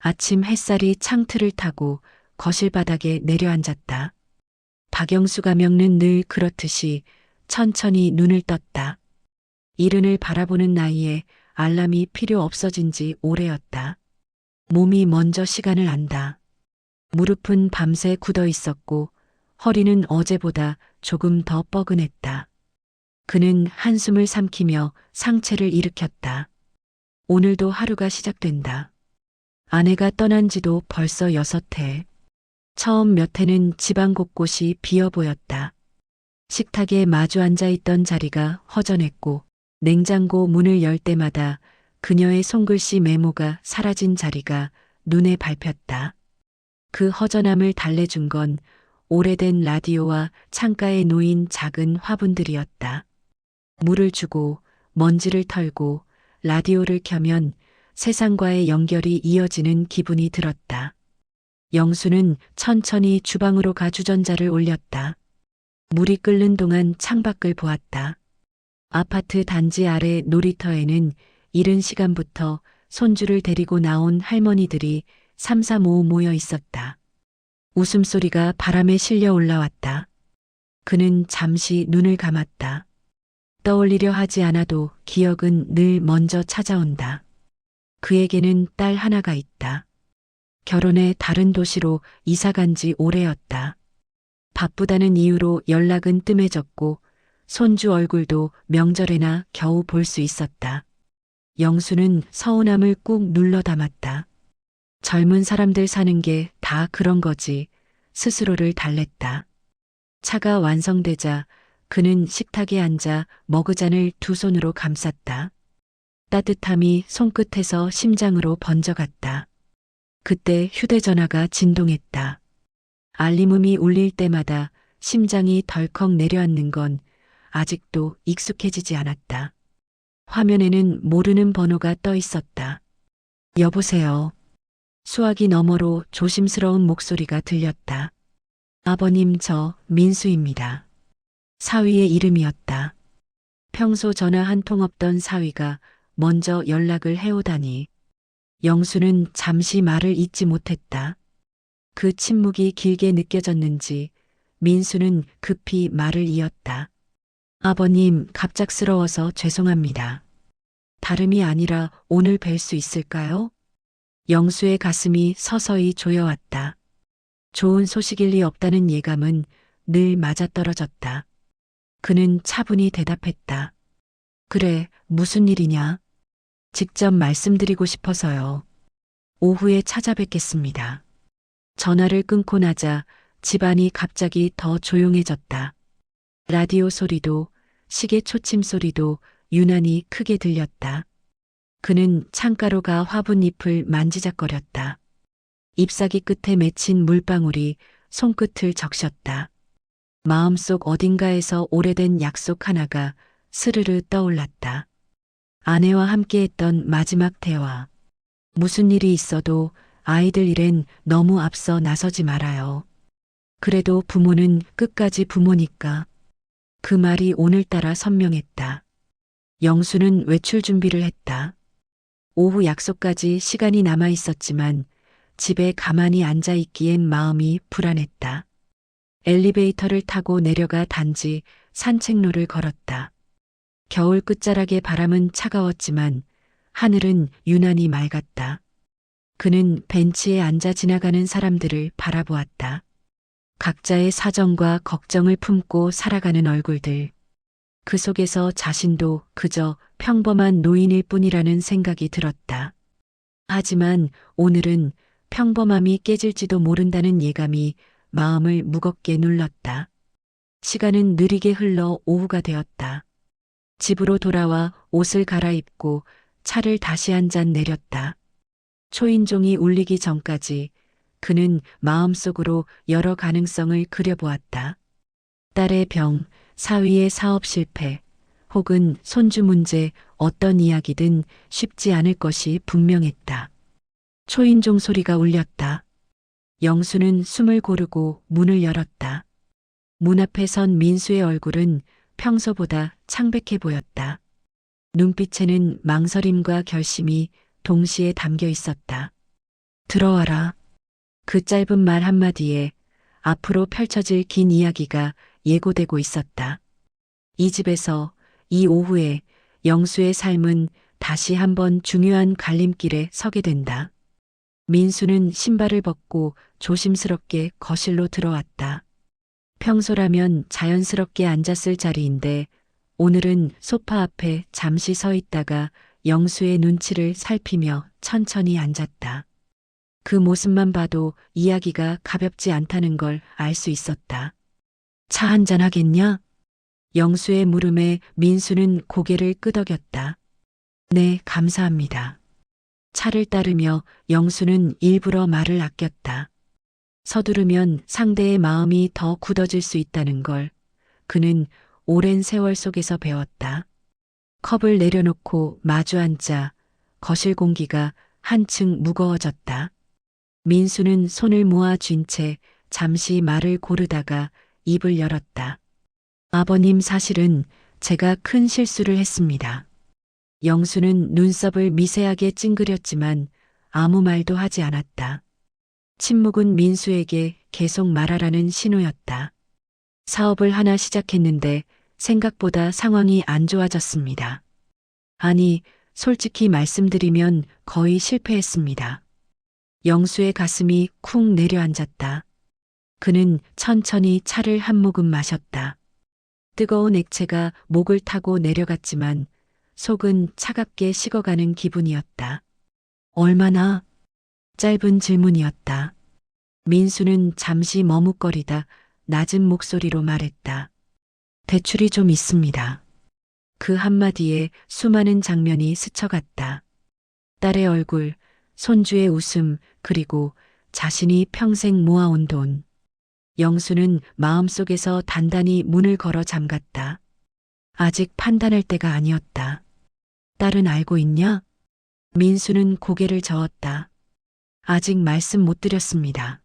아침 햇살이 창틀을 타고 거실 바닥에 내려앉았다. 박영수 가명은 늘 그렇듯이 천천히 눈을 떴다. 이른을 바라보는 나이에 알람이 필요 없어진 지 오래였다. 몸이 먼저 시간을 안다. 무릎은 밤새 굳어 있었고 허리는 어제보다 조금 더 뻐근했다. 그는 한숨을 삼키며 상체를 일으켰다. 오늘도 하루가 시작된다. 아내가 떠난 지도 벌써 6해. 처음 몇 해는 집안 곳곳이 비어 보였다. 식탁에 마주 앉아 있던 자리가 허전했고 냉장고 문을 열 때마다 그녀의 손글씨 메모가 사라진 자리가 눈에 밟혔다. 그 허전함을 달래준 건 오래된 라디오와 창가에 놓인 작은 화분들이었다. 물을 주고 먼지를 털고 라디오를 켜면 세상과의 연결이 이어지는 기분이 들었다. 영수는 천천히 주방으로 가 주전자를 올렸다. 물이 끓는 동안 창밖을 보았다. 아파트 단지 아래 놀이터에는 이른 시간부터 손주를 데리고 나온 할머니들이 삼삼오오 모여 있었다. 웃음소리가 바람에 실려 올라왔다. 그는 잠시 눈을 감았다. 떠올리려 하지 않아도 기억은 늘 먼저 찾아온다. 그에게는 딸 하나가 있다. 결혼해 다른 도시로 이사 간 지 오래였다. 바쁘다는 이유로 연락은 뜸해졌고 손주 얼굴도 명절에나 겨우 볼 수 있었다. 영수는 서운함을 꾹 눌러 담았다. 젊은 사람들 사는 게 다 그런 거지 스스로를 달랬다. 차가 완성되자 그는 식탁에 앉아 머그잔을 두 손으로 감쌌다. 따뜻함이 손끝에서 심장으로 번져갔다. 그때 휴대전화가 진동했다. 알림음이 울릴 때마다 심장이 덜컥 내려앉는 건 아직도 익숙해지지 않았다. 화면에는 모르는 번호가 떠 있었다. 여보세요. 수화기 너머로 조심스러운 목소리가 들렸다. 아버님, 저 민수입니다. 사위의 이름이었다. 평소 전화 한 통 없던 사위가 먼저 연락을 해오다니. 영수는 잠시 말을 잇지 못했다. 그 침묵이 길게 느껴졌는지 민수는 급히 말을 이었다. 아버님, 갑작스러워서 죄송합니다. 다름이 아니라 오늘 뵐 수 있을까요? 영수의 가슴이 서서히 조여왔다. 좋은 소식일 리 없다는 예감은 늘 맞아떨어졌다. 그는 차분히 대답했다. 그래, 무슨 일이냐? 직접 말씀드리고 싶어서요. 오후에 찾아뵙겠습니다. 전화를 끊고 나자 집안이 갑자기 더 조용해졌다. 라디오 소리도 시계 초침 소리도 유난히 크게 들렸다. 그는 창가로 가 화분잎을 만지작거렸다. 잎사귀 끝에 맺힌 물방울이 손끝을 적셨다. 마음속 어딘가에서 오래된 약속 하나가 스르르 떠올랐다. 아내와 함께했던 마지막 대화. 무슨 일이 있어도 아이들 일엔 너무 앞서 나서지 말아요. 그래도 부모는 끝까지 부모니까. 그 말이 오늘따라 선명했다. 영수는 외출 준비를 했다. 오후 약속까지 시간이 남아 있었지만 집에 가만히 앉아 있기엔 마음이 불안했다. 엘리베이터를 타고 내려가 단지 산책로를 걸었다. 겨울 끝자락의 바람은 차가웠지만 하늘은 유난히 맑았다. 그는 벤치에 앉아 지나가는 사람들을 바라보았다. 각자의 사정과 걱정을 품고 살아가는 얼굴들. 그 속에서 자신도 그저 평범한 노인일 뿐이라는 생각이 들었다. 하지만 오늘은 평범함이 깨질지도 모른다는 예감이 마음을 무겁게 눌렀다. 시간은 느리게 흘러 오후가 되었다. 집으로 돌아와 옷을 갈아입고 차를 다시 한 잔 내렸다. 초인종이 울리기 전까지 그는 마음속으로 여러 가능성을 그려보았다. 딸의 병, 사위의 사업 실패, 혹은 손주 문제 어떤 이야기든 쉽지 않을 것이 분명했다. 초인종 소리가 울렸다. 영수는 숨을 고르고 문을 열었다. 문 앞에 선 민수의 얼굴은 평소보다 창백해 보였다. 눈빛에는 망설임과 결심이 동시에 담겨 있었다. 들어와라. 그 짧은 말 한마디에 앞으로 펼쳐질 긴 이야기가 예고되고 있었다. 이 집에서 이 오후에 영수의 삶은 다시 한번 중요한 갈림길에 서게 된다. 민수는 신발을 벗고 조심스럽게 거실로 들어왔다. 평소라면 자연스럽게 앉았을 자리인데 오늘은 소파 앞에 잠시 서 있다가 영수의 눈치를 살피며 천천히 앉았다. 그 모습만 봐도 이야기가 가볍지 않다는 걸 알 수 있었다. 차 한잔 하겠냐? 영수의 물음에 민수는 고개를 끄덕였다. 네, 감사합니다. 차를 따르며 영수는 일부러 말을 아꼈다. 서두르면 상대의 마음이 더 굳어질 수 있다는 걸 그는 오랜 세월 속에서 배웠다. 컵을 내려놓고 마주 앉자 거실 공기가 한층 무거워졌다. 민수는 손을 모아 쥔 채 잠시 말을 고르다가 입을 열었다. 아버님, 사실은 제가 큰 실수를 했습니다. 영수는 눈썹을 미세하게 찡그렸지만 아무 말도 하지 않았다. 침묵은 민수에게 계속 말하라는 신호였다. 사업을 하나 시작했는데 생각보다 상황이 안 좋아졌습니다. 아니, 솔직히 말씀드리면 거의 실패했습니다. 영수의 가슴이 쿵 내려앉았다. 그는 천천히 차를 한 모금 마셨다. 뜨거운 액체가 목을 타고 내려갔지만 속은 차갑게 식어가는 기분이었다. 얼마나? 짧은 질문이었다. 민수는 잠시 머뭇거리다 낮은 목소리로 말했다. 대출이 좀 있습니다. 그 한마디에 수많은 장면이 스쳐갔다. 딸의 얼굴, 손주의 웃음, 그리고 자신이 평생 모아온 돈. 영수는 마음속에서 단단히 문을 걸어 잠갔다. 아직 판단할 때가 아니었다. 딸은 알고 있냐? 민수는 고개를 저었다. 아직 말씀 못 드렸습니다.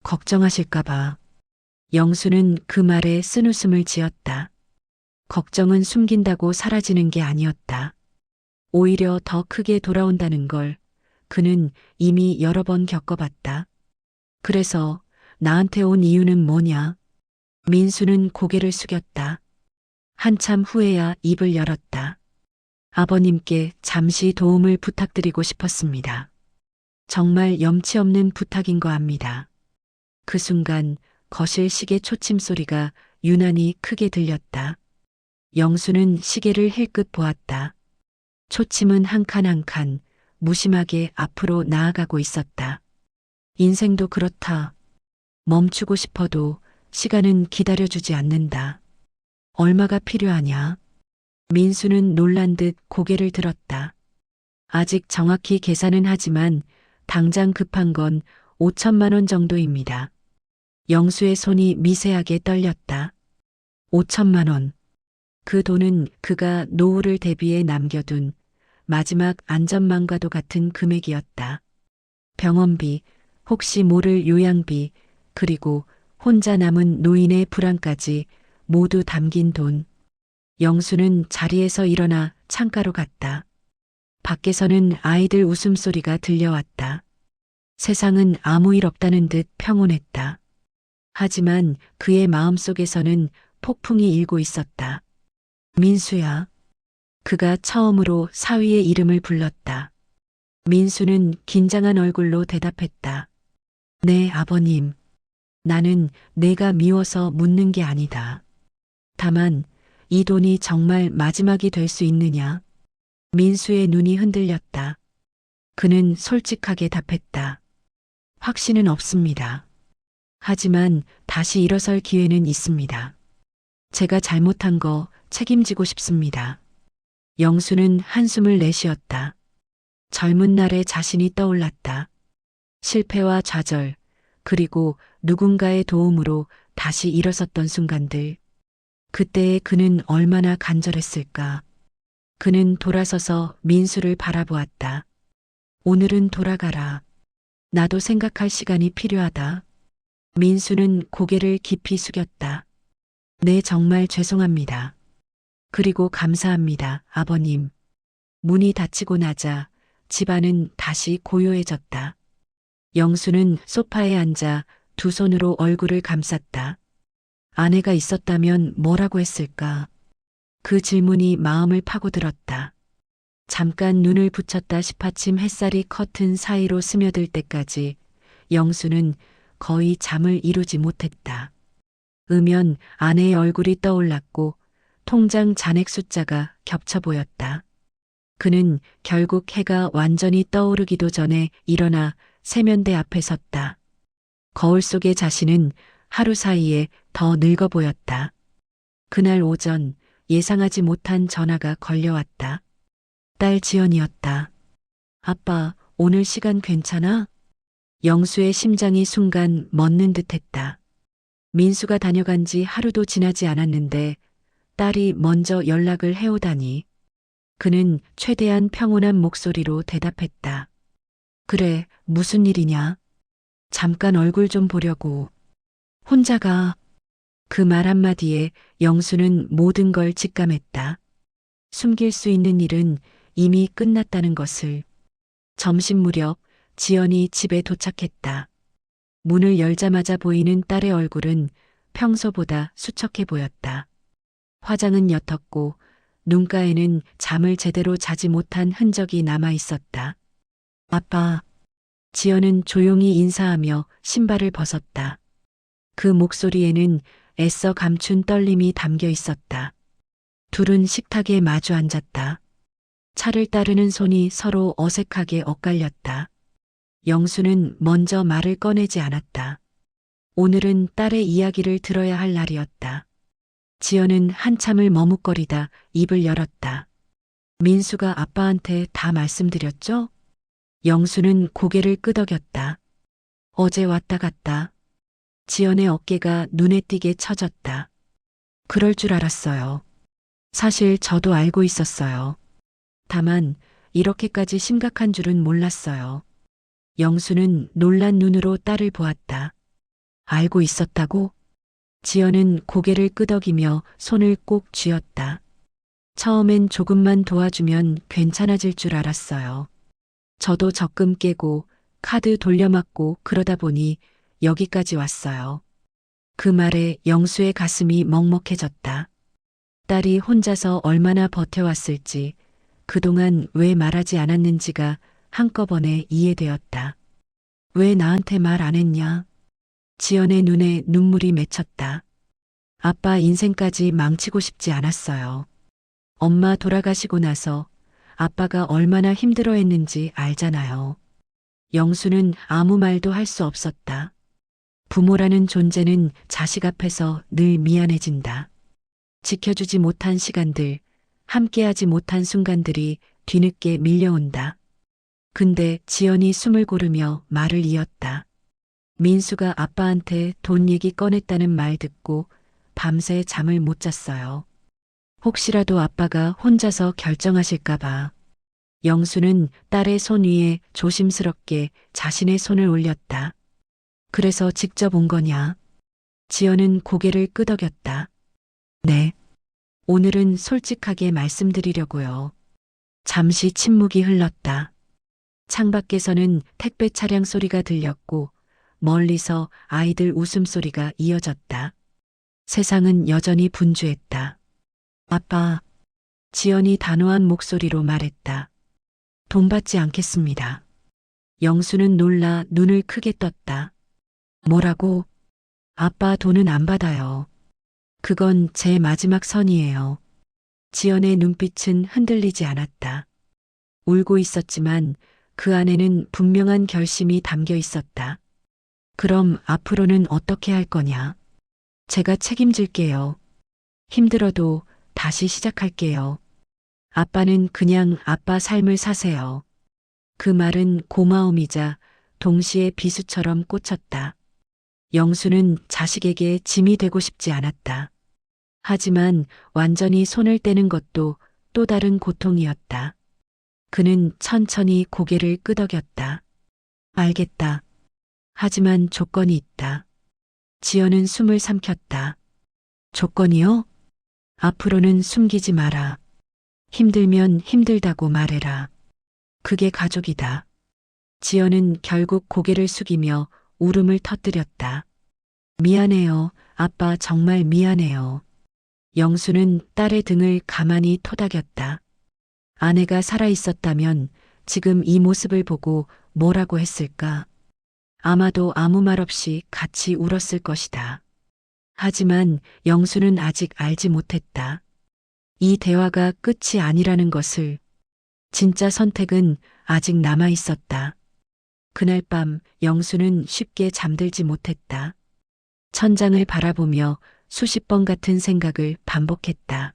걱정하실까봐. 영수는 그 말에 쓴웃음을 지었다. 걱정은 숨긴다고 사라지는 게 아니었다. 오히려 더 크게 돌아온다는 걸 그는 이미 여러 번 겪어봤다. 그래서 나한테 온 이유는 뭐냐? 민수는 고개를 숙였다. 한참 후에야 입을 열었다. 아버님께 잠시 도움을 부탁드리고 싶었습니다. 정말 염치 없는 부탁인 거 압니다. 그 순간 거실 시계 초침 소리가 유난히 크게 들렸다. 영수는 시계를 힐끗 보았다. 초침은 한 칸 한 칸 무심하게 앞으로 나아가고 있었다. 인생도 그렇다. 멈추고 싶어도 시간은 기다려주지 않는다. 얼마가 필요하냐? 민수는 놀란 듯 고개를 들었다. 아직 정확히 계산은 하지만 당장 급한 건 5천만 원 정도입니다. 영수의 손이 미세하게 떨렸다. 5천만 원. 그 돈은 그가 노후를 대비해 남겨둔 마지막 안전망과도 같은 금액이었다. 병원비, 혹시 모를 요양비, 그리고 혼자 남은 노인의 불안까지 모두 담긴 돈. 영수는 자리에서 일어나 창가로 갔다. 밖에서는 아이들 웃음소리가 들려왔다. 세상은 아무 일 없다는 듯 평온했다. 하지만 그의 마음속에서는 폭풍이 일고 있었다. 민수야. 그가 처음으로 사위의 이름을 불렀다. 민수는 긴장한 얼굴로 대답했다. 네, 아버님. 나는 내가 미워서 묻는 게 아니다. 다만 이 돈이 정말 마지막이 될 수 있느냐? 민수의 눈이 흔들렸다. 그는 솔직하게 답했다. 확신은 없습니다. 하지만 다시 일어설 기회는 있습니다. 제가 잘못한 거 책임지고 싶습니다. 영수는 한숨을 내쉬었다. 젊은 날의 자신이 떠올랐다. 실패와 좌절, 그리고 누군가의 도움으로 다시 일어섰던 순간들. 그때의 그는 얼마나 간절했을까. 그는 돌아서서 민수를 바라보았다. 오늘은 돌아가라. 나도 생각할 시간이 필요하다. 민수는 고개를 깊이 숙였다. 네, 정말 죄송합니다. 그리고 감사합니다, 아버님. 문이 닫히고 나자 집안은 다시 고요해졌다. 영수는 소파에 앉아 두 손으로 얼굴을 감쌌다. 아내가 있었다면 뭐라고 했을까? 그 질문이 마음을 파고들었다. 잠깐 눈을 붙였다 싶어침 햇살이 커튼 사이로 스며들 때까지 영수는 거의 잠을 이루지 못했다. 으면 아내의 얼굴이 떠올랐고 통장 잔액 숫자가 겹쳐 보였다. 그는 결국 해가 완전히 떠오르기도 전에 일어나 세면대 앞에 섰다. 거울 속의 자신은 하루 사이에 더 늙어 보였다. 그날 오전 예상하지 못한 전화가 걸려왔다. 딸 지연이었다. 아빠, 오늘 시간 괜찮아? 영수의 심장이 순간 멎는 듯했다. 민수가 다녀간 지 하루도 지나지 않았는데 딸이 먼저 연락을 해오다니. 그는 최대한 평온한 목소리로 대답했다. 그래, 무슨 일이냐? 잠깐 얼굴 좀 보려고. 혼자가. 그 말 한마디에 영수는 모든 걸 직감했다. 숨길 수 있는 일은 이미 끝났다는 것을. 점심 무렵 지연이 집에 도착했다. 문을 열자마자 보이는 딸의 얼굴은 평소보다 수척해 보였다. 화장은 옅었고 눈가에는 잠을 제대로 자지 못한 흔적이 남아 있었다. 아빠. 지연은 조용히 인사하며 신발을 벗었다. 그 목소리에는 애써 감춘 떨림이 담겨 있었다. 둘은 식탁에 마주 앉았다. 차를 따르는 손이 서로 어색하게 엇갈렸다. 영수는 먼저 말을 꺼내지 않았다. 오늘은 딸의 이야기를 들어야 할 날이었다. 지연은 한참을 머뭇거리다 입을 열었다. 민수가 아빠한테 다 말씀드렸죠? 영수는 고개를 끄덕였다. 어제 왔다 갔다. 지연의 어깨가 눈에 띄게 처졌다. 그럴 줄 알았어요. 사실 저도 알고 있었어요. 다만 이렇게까지 심각한 줄은 몰랐어요. 영수는 놀란 눈으로 딸을 보았다. 알고 있었다고? 지연은 고개를 끄덕이며 손을 꼭 쥐었다. 처음엔 조금만 도와주면 괜찮아질 줄 알았어요. 저도 적금 깨고 카드 돌려막고 그러다 보니 여기까지 왔어요. 그 말에 영수의 가슴이 먹먹해졌다. 딸이 혼자서 얼마나 버텨왔을지, 그동안 왜 말하지 않았는지가 한꺼번에 이해되었다. 왜 나한테 말 안 했냐? 지연의 눈에 눈물이 맺혔다. 아빠 인생까지 망치고 싶지 않았어요. 엄마 돌아가시고 나서 아빠가 얼마나 힘들어했는지 알잖아요. 영수는 아무 말도 할 수 없었다. 부모라는 존재는 자식 앞에서 늘 미안해진다. 지켜주지 못한 시간들, 함께하지 못한 순간들이 뒤늦게 밀려온다. 근데 지연이 숨을 고르며 말을 이었다. 민수가 아빠한테 돈 얘기 꺼냈다는 말 듣고 밤새 잠을 못 잤어요. 혹시라도 아빠가 혼자서 결정하실까봐. 영수는 딸의 손 위에 조심스럽게 자신의 손을 올렸다. 그래서 직접 온 거냐? 지연은 고개를 끄덕였다. 네. 오늘은 솔직하게 말씀드리려고요. 잠시 침묵이 흘렀다. 창밖에서는 택배 차량 소리가 들렸고 멀리서 아이들 웃음소리가 이어졌다. 세상은 여전히 분주했다. 아빠. 지연이 단호한 목소리로 말했다. 돈 받지 않겠습니다. 영수는 놀라 눈을 크게 떴다. 뭐라고? 아빠 돈은 안 받아요. 그건 제 마지막 선이에요. 지연의 눈빛은 흔들리지 않았다. 울고 있었지만 그 안에는 분명한 결심이 담겨 있었다. 그럼 앞으로는 어떻게 할 거냐? 제가 책임질게요. 힘들어도 다시 시작할게요. 아빠는 그냥 아빠 삶을 사세요. 그 말은 고마움이자 동시에 비수처럼 꽂혔다. 영수는 자식에게 짐이 되고 싶지 않았다. 하지만 완전히 손을 떼는 것도 또 다른 고통이었다. 그는 천천히 고개를 끄덕였다. 알겠다. 하지만 조건이 있다. 지연은 숨을 삼켰다. 조건이요? 앞으로는 숨기지 마라. 힘들면 힘들다고 말해라. 그게 가족이다. 지연은 결국 고개를 숙이며 울음을 터뜨렸다. 미안해요. 아빠 정말 미안해요. 영수는 딸의 등을 가만히 토닥였다. 아내가 살아있었다면 지금 이 모습을 보고 뭐라고 했을까? 아마도 아무 말 없이 같이 울었을 것이다. 하지만 영수는 아직 알지 못했다. 이 대화가 끝이 아니라는 것을. 진짜 선택은 아직 남아 있었다. 그날 밤 영수는 쉽게 잠들지 못했다. 천장을 바라보며 수십 번 같은 생각을 반복했다.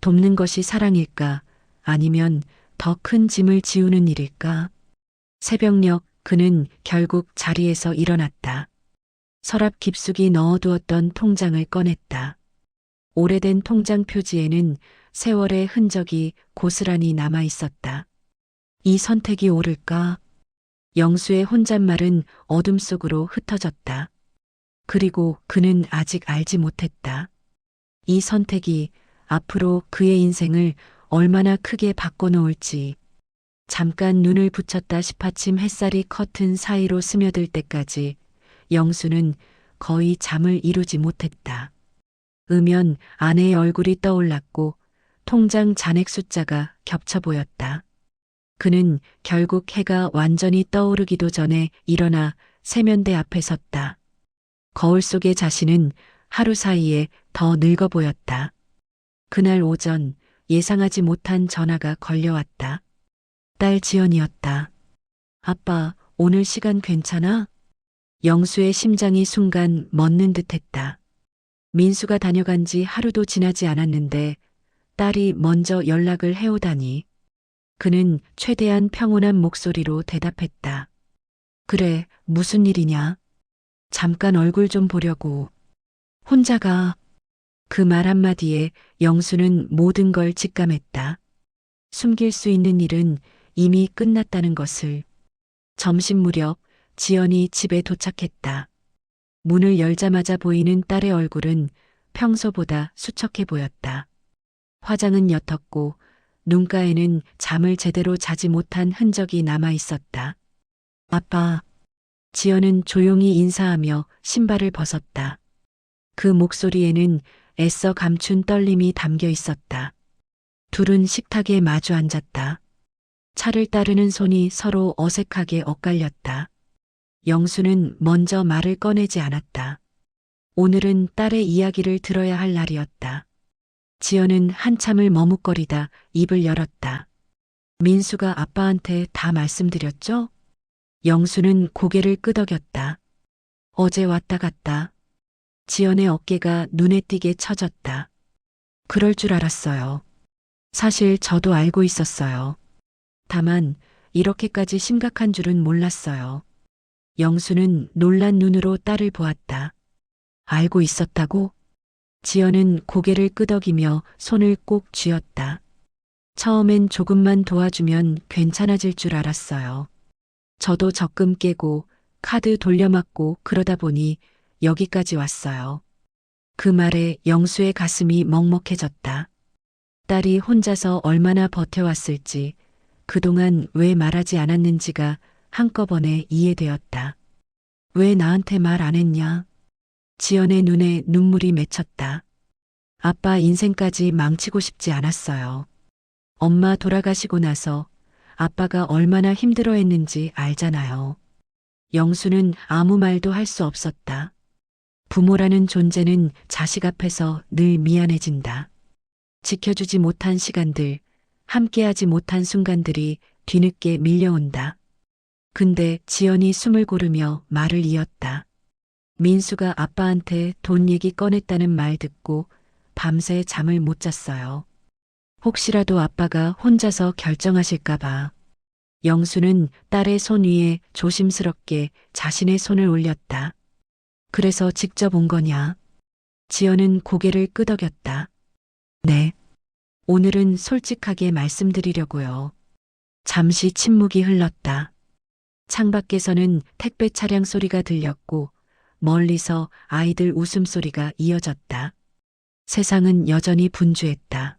돕는 것이 사랑일까? 아니면 더 큰 짐을 지우는 일일까? 새벽녘 그는 결국 자리에서 일어났다. 서랍 깊숙이 넣어두었던 통장을 꺼냈다. 오래된 통장 표지에는 세월의 흔적이 고스란히 남아 있었다. 이 선택이 옳을까? 영수의 혼잣말은 어둠 속으로 흩어졌다. 그리고 그는 아직 알지 못했다. 이 선택이 앞으로 그의 인생을 얼마나 크게 바꿔놓을지. 잠깐 눈을 붙였다 싶어침 햇살이 커튼 사이로 스며들 때까지 영수는 거의 잠을 이루지 못했다. 음연 아내의 얼굴이 떠올랐고 통장 잔액 숫자가 겹쳐 보였다. 그는 결국 해가 완전히 떠오르기도 전에 일어나 세면대 앞에 섰다. 거울 속의 자신은 하루 사이에 더 늙어 보였다. 그날 오전 예상하지 못한 전화가 걸려왔다. 딸 지연이었다. 아빠, 오늘 시간 괜찮아? 영수의 심장이 순간 멎는 듯했다. 민수가 다녀간 지 하루도 지나지 않았는데 딸이 먼저 연락을 해오다니. 그는 최대한 평온한 목소리로 대답했다. 그래, 무슨 일이냐? 잠깐 얼굴 좀 보려고. 혼자 가. 그 말 한마디에 영수는 모든 걸 직감했다. 숨길 수 있는 일은 이미 끝났다는 것을. 점심 무렵 지연이 집에 도착했다. 문을 열자마자 보이는 딸의 얼굴은 평소보다 수척해 보였다. 화장은 옅었고 눈가에는 잠을 제대로 자지 못한 흔적이 남아 있었다. 아빠. 지연은 조용히 인사하며 신발을 벗었다. 그 목소리에는 애써 감춘 떨림이 담겨 있었다. 둘은 식탁에 마주 앉았다. 차를 따르는 손이 서로 어색하게 엇갈렸다. 영수는 먼저 말을 꺼내지 않았다. 오늘은 딸의 이야기를 들어야 할 날이었다. 지연은 한참을 머뭇거리다 입을 열었다. 민수가 아빠한테 다 말씀드렸죠? 영수는 고개를 끄덕였다. 어제 왔다 갔다. 지연의 어깨가 눈에 띄게 처졌다. 그럴 줄 알았어요. 사실 저도 알고 있었어요. 다만 이렇게까지 심각한 줄은 몰랐어요. 영수는 놀란 눈으로 딸을 보았다. 알고 있었다고? 지연은 고개를 끄덕이며 손을 꼭 쥐었다. 처음엔 조금만 도와주면 괜찮아질 줄 알았어요. 저도 적금 깨고 카드 돌려막고 그러다 보니 여기까지 왔어요. 그 말에 영수의 가슴이 먹먹해졌다. 딸이 혼자서 얼마나 버텨왔을지, 그동안 왜 말하지 않았는지가 한꺼번에 이해되었다. 왜 나한테 말 안 했냐? 지연의 눈에 눈물이 맺혔다. 아빠 인생까지 망치고 싶지 않았어요. 엄마 돌아가시고 나서 아빠가 얼마나 힘들어했는지 알잖아요. 영수는 아무 말도 할 수 없었다. 부모라는 존재는 자식 앞에서 늘 미안해진다. 지켜주지 못한 시간들, 함께하지 못한 순간들이 뒤늦게 밀려온다. 근데 지연이 숨을 고르며 말을 이었다. 민수가 아빠한테 돈 얘기 꺼냈다는 말 듣고 밤새 잠을 못 잤어요. 혹시라도 아빠가 혼자서 결정하실까봐. 영수는 딸의 손 위에 조심스럽게 자신의 손을 올렸다. 그래서 직접 온 거냐? 지연은 고개를 끄덕였다. 네. 오늘은 솔직하게 말씀드리려고요. 잠시 침묵이 흘렀다. 창밖에서는 택배 차량 소리가 들렸고 멀리서 아이들 웃음소리가 이어졌다. 세상은 여전히 분주했다.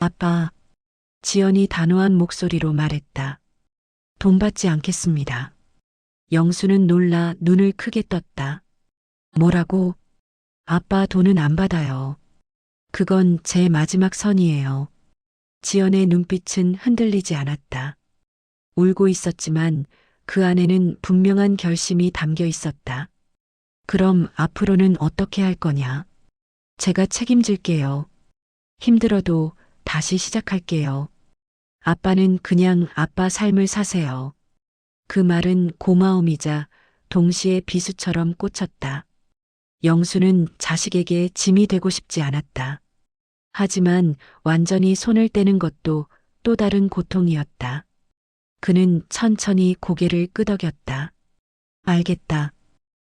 아빠, 지연이 단호한 목소리로 말했다. 돈 받지 않겠습니다. 영수는 놀라 눈을 크게 떴다. 뭐라고? 아빠 돈은 안 받아요. 그건 제 마지막 선이에요. 지연의 눈빛은 흔들리지 않았다. 울고 있었지만 그 안에는 분명한 결심이 담겨 있었다. 그럼 앞으로는 어떻게 할 거냐? 제가 책임질게요. 힘들어도 다시 시작할게요. 아빠는 그냥 아빠 삶을 사세요. 그 말은 고마움이자 동시에 비수처럼 꽂혔다. 영수는 자식에게 짐이 되고 싶지 않았다. 하지만 완전히 손을 떼는 것도 또 다른 고통이었다. 그는 천천히 고개를 끄덕였다. 알겠다.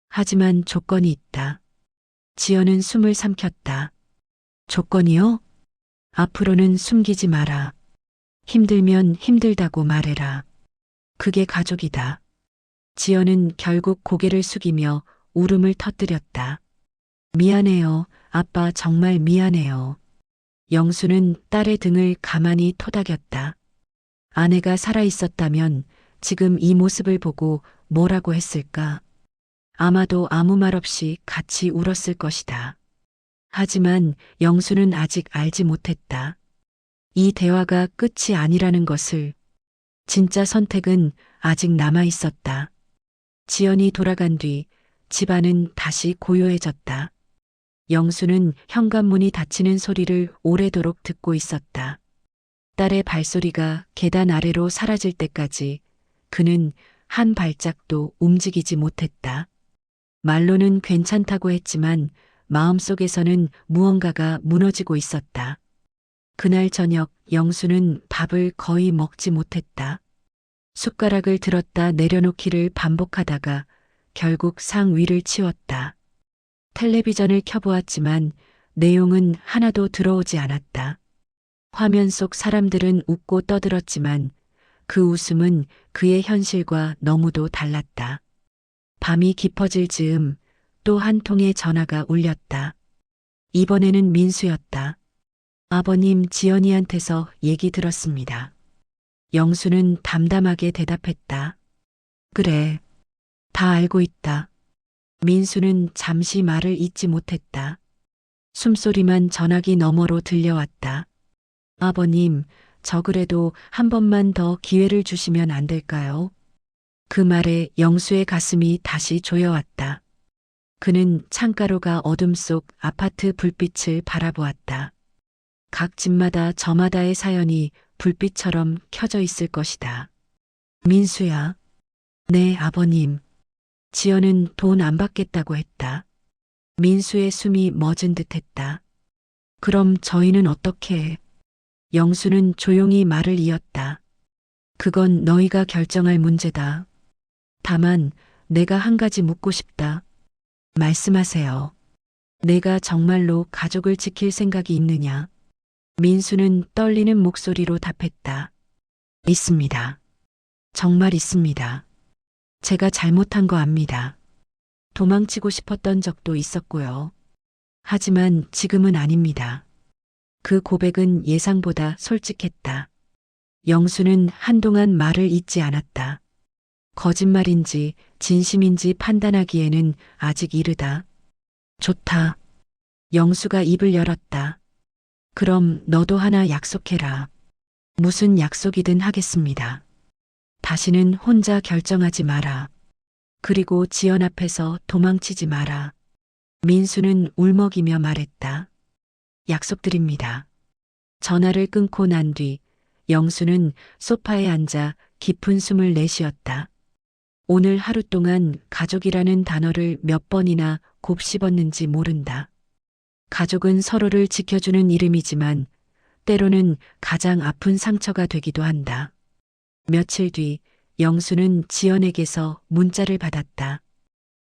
하지만 조건이 있다. 지연은 숨을 삼켰다. 조건이요? 앞으로는 숨기지 마라. 힘들면 힘들다고 말해라. 그게 가족이다. 지연은 결국 고개를 숙이며 울음을 터뜨렸다. 미안해요. 아빠 정말 미안해요. 영수는 딸의 등을 가만히 토닥였다. 아내가 살아있었다면 지금 이 모습을 보고 뭐라고 했을까? 아마도 아무 말 없이 같이 울었을 것이다. 하지만 영수는 아직 알지 못했다. 이 대화가 끝이 아니라는 것을. 진짜 선택은 아직 남아 있었다. 지연이 돌아간 뒤 집안은 다시 고요해졌다. 영수는 현관문이 닫히는 소리를 오래도록 듣고 있었다. 딸의 발소리가 계단 아래로 사라질 때까지 그는 한 발짝도 움직이지 못했다. 말로는 괜찮다고 했지만 마음속에서는 무언가가 무너지고 있었다. 그날 저녁 영수는 밥을 거의 먹지 못했다. 숟가락을 들었다 내려놓기를 반복하다가 결국 상 위를 치웠다. 텔레비전을 켜보았지만 내용은 하나도 들어오지 않았다. 화면 속 사람들은 웃고 떠들었지만 그 웃음은 그의 현실과 너무도 달랐다. 밤이 깊어질 즈음 또 한 통의 전화가 울렸다. 이번에는 민수였다. 아버님 지연이한테서 얘기 들었습니다. 영수는 담담하게 대답했다. 그래, 다 알고 있다. 민수는 잠시 말을 잇지 못했다. 숨소리만 전화기 너머로 들려왔다. 아버님, 저 그래도 한 번만 더 기회를 주시면 안 될까요? 그 말에 영수의 가슴이 다시 조여왔다. 그는 창가로가 어둠 속 아파트 불빛을 바라보았다. 각 집마다 저마다의 사연이 불빛처럼 켜져 있을 것이다. 민수야. 네, 아버님. 지연은 돈 안 받겠다고 했다. 민수의 숨이 멎은 듯했다. 그럼 저희는 어떻게 해? 영수는 조용히 말을 이었다. 그건 너희가 결정할 문제다. 다만 내가 한 가지 묻고 싶다. 말씀하세요. 내가 정말로 가족을 지킬 생각이 있느냐? 민수는 떨리는 목소리로 답했다. 있습니다. 정말 있습니다. 제가 잘못한 거 압니다. 도망치고 싶었던 적도 있었고요. 하지만 지금은 아닙니다. 그 고백은 예상보다 솔직했다. 영수는 한동안 말을 잇지 않았다. 거짓말인지 진심인지 판단하기에는 아직 이르다. 좋다. 영수가 입을 열었다. 그럼 너도 하나 약속해라. 무슨 약속이든 하겠습니다. 다시는 혼자 결정하지 마라. 그리고 지연 앞에서 도망치지 마라. 민수는 울먹이며 말했다. 약속드립니다. 전화를 끊고 난 뒤 영수는 소파에 앉아 깊은 숨을 내쉬었다. 오늘 하루 동안 가족이라는 단어를 몇 번이나 곱씹었는지 모른다. 가족은 서로를 지켜주는 이름이지만 때로는 가장 아픈 상처가 되기도 한다. 며칠 뒤 영수는 지연에게서 문자를 받았다.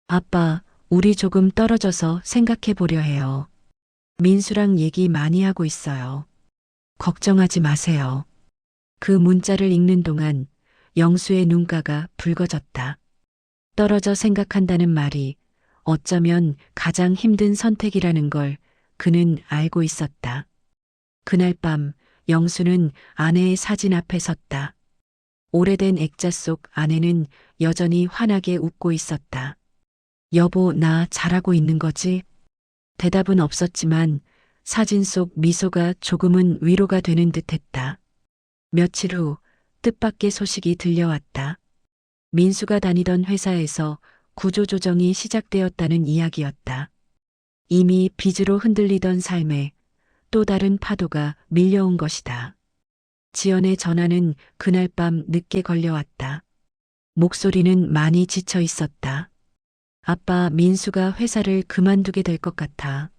아빠, 우리 조금 떨어져서 생각해 보려 해요. 민수랑 얘기 많이 하고 있어요. 걱정하지 마세요. 그 문자를 읽는 동안 영수의 눈가가 붉어졌다. 떨어져 생각한다는 말이 어쩌면 가장 힘든 선택이라는 걸 그는 알고 있었다. 그날 밤 영수는 아내의 사진 앞에 섰다. 오래된 액자 속 아내는 여전히 환하게 웃고 있었다. 여보, 나 잘하고 있는 거지? 대답은 없었지만 사진 속 미소가 조금은 위로가 되는 듯 했다. 며칠 후 뜻밖의 소식이 들려왔다. 민수가 다니던 회사에서 구조조정이 시작되었다는 이야기였다. 이미 빚으로 흔들리던 삶에 또 다른 파도가 밀려온 것이다. 지연의 전화는 그날 밤 늦게 걸려왔다. 목소리는 많이 지쳐 있었다. 아빠, 민수가 회사를 그만두게 될 것 같아.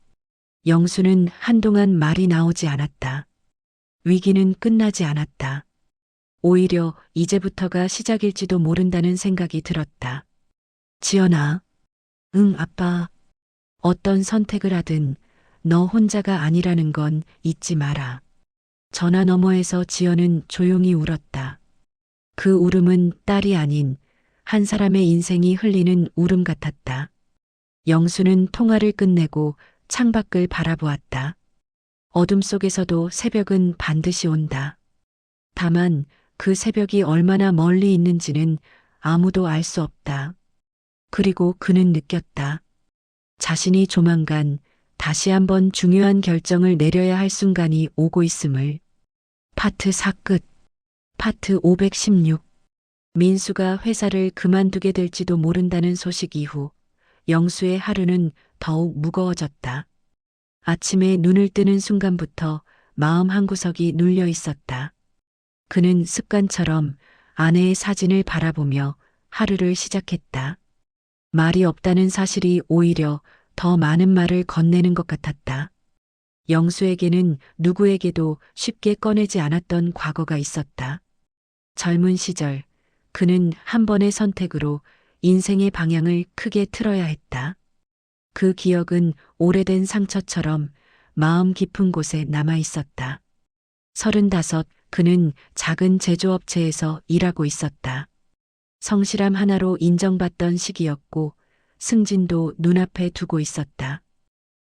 영수는 한동안 말이 나오지 않았다. 위기는 끝나지 않았다. 오히려 이제부터가 시작일지도 모른다는 생각이 들었다. 지연아. 응, 아빠. 어떤 선택을 하든 너 혼자가 아니라는 건 잊지 마라. 전화 너머에서 지연은 조용히 울었다. 그 울음은 딸이 아닌 한 사람의 인생이 흘리는 울음 같았다. 영수는 통화를 끝내고 창밖을 바라보았다. 어둠 속에서도 새벽은 반드시 온다. 다만 그 새벽이 얼마나 멀리 있는지는 아무도 알 수 없다. 그리고 그는 느꼈다. 자신이 조만간 다시 한번 중요한 결정을 내려야 할 순간이 오고 있음을. 파트 4 끝. 파트 516. 민수가 회사를 그만두게 될지도 모른다는 소식 이후 영수의 하루는 더욱 무거워졌다. 아침에 눈을 뜨는 순간부터 마음 한구석이 눌려 있었다. 그는 습관처럼 아내의 사진을 바라보며 하루를 시작했다. 말이 없다는 사실이 오히려 더 많은 말을 건네는 것 같았다. 영수에게는 누구에게도 쉽게 꺼내지 않았던 과거가 있었다. 젊은 시절 그는 한 번의 선택으로 인생의 방향을 크게 틀어야 했다. 그 기억은 오래된 상처처럼 마음 깊은 곳에 남아 있었다. 35, 그는 작은 제조업체에서 일하고 있었다. 성실함 하나로 인정받던 시기였고 승진도 눈앞에 두고 있었다.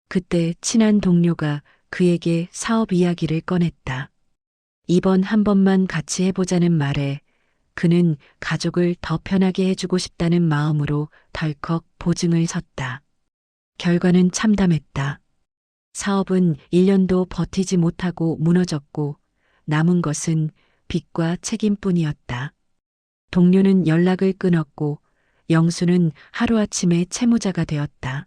그때 친한 동료가 그에게 사업 이야기를 꺼냈다. 이번 한 번만 같이 해보자는 말에 그는 가족을 더 편하게 해주고 싶다는 마음으로 덜컥 보증을 섰다. 결과는 참담했다. 사업은 1년도 버티지 못하고 무너졌고 남은 것은 빚과 책임뿐이었다. 동료는 연락을 끊었고 영수는 하루아침에 채무자가 되었다.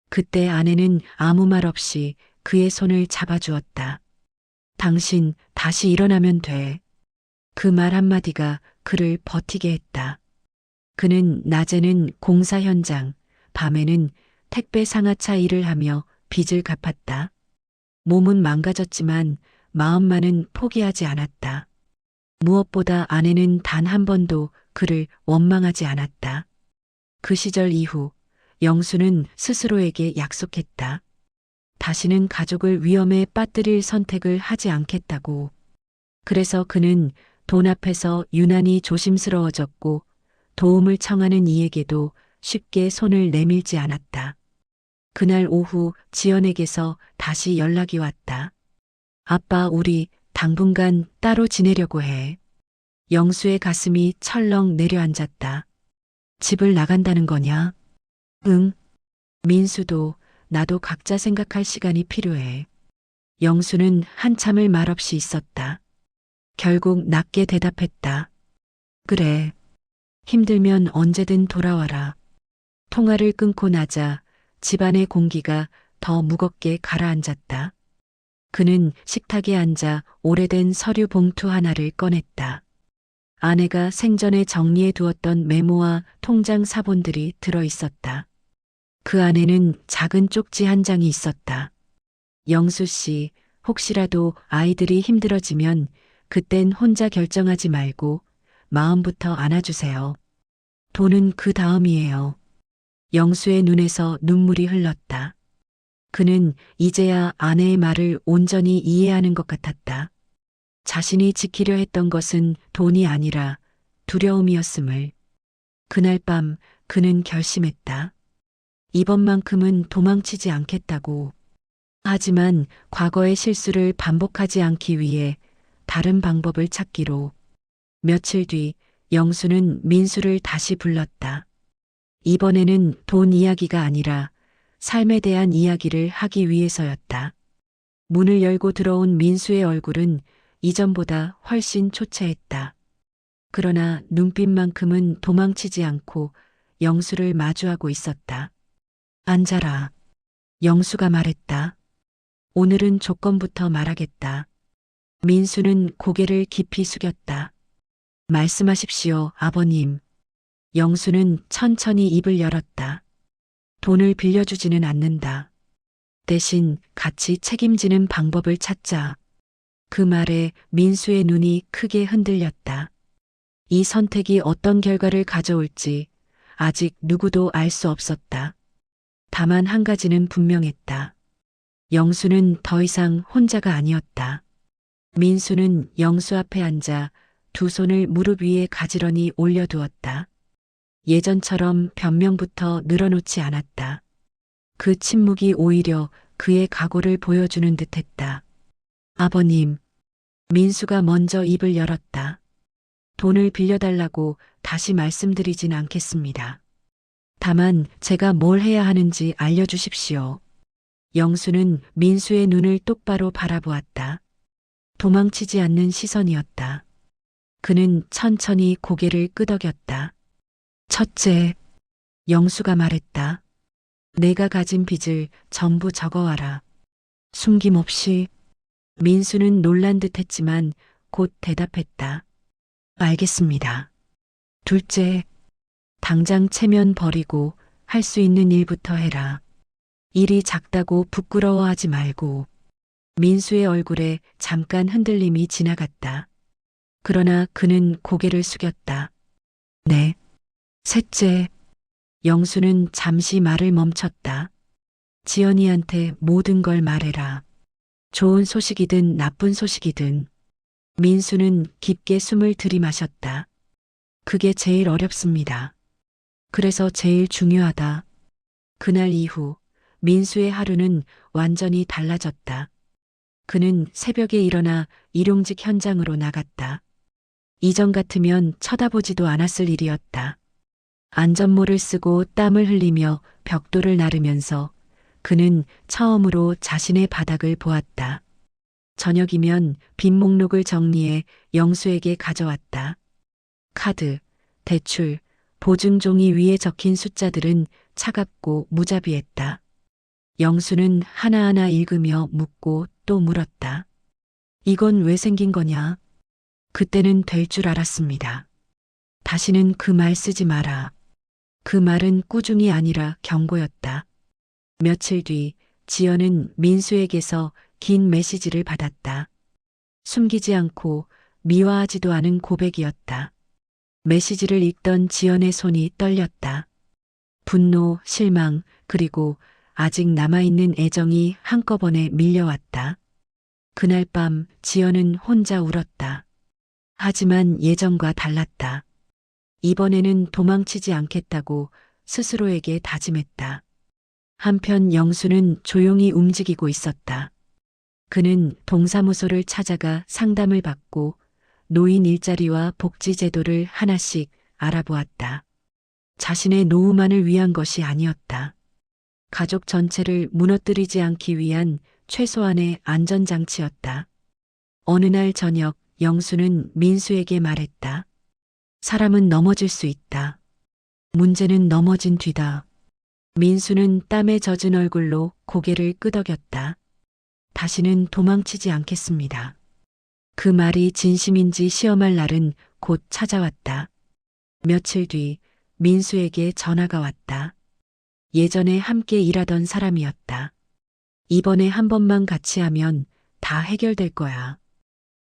그때 아내는 아무 말 없이 그의 손을 잡아주었다. 당신 다시 일어나면 돼. 그 말 한마디가 그를 버티게 했다. 그는 낮에는 공사 현장, 밤에는 택배 상하차 일을 하며 빚을 갚았다. 몸은 망가졌지만 마음만은 포기하지 않았다. 무엇보다 아내는 단 한 번도 그를 원망하지 않았다. 그 시절 이후 영수는 스스로에게 약속했다. 다시는 가족을 위험에 빠뜨릴 선택을 하지 않겠다고. 그래서 그는 돈 앞에서 유난히 조심스러워졌고 도움을 청하는 이에게도 쉽게 손을 내밀지 않았다. 그날 오후 지연에게서 다시 연락이 왔다. 아빠, 우리 당분간 따로 지내려고 해. 영수의 가슴이 철렁 내려앉았다. 집을 나간다는 거냐? 응. 민수도 나도 각자 생각할 시간이 필요해. 영수는 한참을 말없이 있었다. 결국 낮게 대답했다. 그래. 힘들면 언제든 돌아와라. 통화를 끊고 나자 집안의 공기가 더 무겁게 가라앉았다. 그는 식탁에 앉아 오래된 서류 봉투 하나를 꺼냈다. 아내가 생전에 정리해 두었던 메모와 통장 사본들이 들어 있었다. 그 안에는 작은 쪽지 한 장이 있었다. 영수 씨, 혹시라도 아이들이 힘들어지면 그땐 혼자 결정하지 말고 마음부터 안아주세요. 돈은 그 다음이에요. 영수의 눈에서 눈물이 흘렀다. 그는 이제야 아내의 말을 온전히 이해하는 것 같았다. 자신이 지키려 했던 것은 돈이 아니라 두려움이었음을. 그날 밤 그는 결심했다. 이번만큼은 도망치지 않겠다고. 하지만 과거의 실수를 반복하지 않기 위해 다른 방법을 찾기로. 며칠 뒤 영수는 민수를 다시 불렀다. 이번에는 돈 이야기가 아니라 삶에 대한 이야기를 하기 위해서였다. 문을 열고 들어온 민수의 얼굴은 이전보다 훨씬 초췌했다. 그러나 눈빛만큼은 도망치지 않고 영수를 마주하고 있었다. 앉아라. 영수가 말했다. 오늘은 조건부터 말하겠다. 민수는 고개를 깊이 숙였다. 말씀하십시오, 아버님. 영수는 천천히 입을 열었다. 돈을 빌려주지는 않는다. 대신 같이 책임지는 방법을 찾자. 그 말에 민수의 눈이 크게 흔들렸다. 이 선택이 어떤 결과를 가져올지 아직 누구도 알 수 없었다. 다만 한 가지는 분명했다. 영수는 더 이상 혼자가 아니었다. 민수는 영수 앞에 앉아 두 손을 무릎 위에 가지런히 올려두었다. 예전처럼 변명부터 늘어놓지 않았다. 그 침묵이 오히려 그의 각오를 보여주는 듯했다. 아버님, 민수가 먼저 입을 열었다. 돈을 빌려달라고 다시 말씀드리진 않겠습니다. 다만 제가 뭘 해야 하는지 알려주십시오. 영수는 민수의 눈을 똑바로 바라보았다. 도망치지 않는 시선이었다. 그는 천천히 고개를 끄덕였다. 첫째, 영수가 말했다. 내가 가진 빚을 전부 적어와라. 숨김없이. 민수는 놀란 듯했지만 곧 대답했다. 알겠습니다. 둘째, 당장 체면 버리고 할 수 있는 일부터 해라. 일이 작다고 부끄러워하지 말고. 민수의 얼굴에 잠깐 흔들림이 지나갔다. 그러나 그는 고개를 숙였다. 네. 셋째, 영수는 잠시 말을 멈췄다. 지연이한테 모든 걸 말해라. 좋은 소식이든 나쁜 소식이든. 민수는 깊게 숨을 들이마셨다. 그게 제일 어렵습니다. 그래서 제일 중요하다. 그날 이후 민수의 하루는 완전히 달라졌다. 그는 새벽에 일어나 일용직 현장으로 나갔다. 이전 같으면 쳐다보지도 않았을 일이었다. 안전모를 쓰고 땀을 흘리며 벽돌을 나르면서 그는 처음으로 자신의 바닥을 보았다. 저녁이면 빈 목록을 정리해 영수에게 가져왔다. 카드, 대출, 보증종이 위에 적힌 숫자들은 차갑고 무자비했다. 영수는 하나하나 읽으며 묻고 또 물었다. 이건 왜 생긴 거냐? 그때는 될 줄 알았습니다. 다시는 그 말 쓰지 마라. 그 말은 꾸중이 아니라 경고였다. 며칠 뒤 지연은 민수에게서 긴 메시지를 받았다. 숨기지 않고 미화하지도 않은 고백이었다. 메시지를 읽던 지연의 손이 떨렸다. 분노, 실망, 그리고 아직 남아있는 애정이 한꺼번에 밀려왔다. 그날 밤 지연은 혼자 울었다. 하지만 예전과 달랐다. 이번에는 도망치지 않겠다고 스스로에게 다짐했다. 한편 영수는 조용히 움직이고 있었다. 그는 동사무소를 찾아가 상담을 받고 노인 일자리와 복지 제도를 하나씩 알아보았다. 자신의 노후만을 위한 것이 아니었다. 가족 전체를 무너뜨리지 않기 위한 최소한의 안전장치였다. 어느 날 저녁 영수는 민수에게 말했다. 사람은 넘어질 수 있다. 문제는 넘어진 뒤다. 민수는 땀에 젖은 얼굴로 고개를 끄덕였다. 다시는 도망치지 않겠습니다. 그 말이 진심인지 시험할 날은 곧 찾아왔다. 며칠 뒤 민수에게 전화가 왔다. 예전에 함께 일하던 사람이었다. 이번에 한 번만 같이 하면 다 해결될 거야.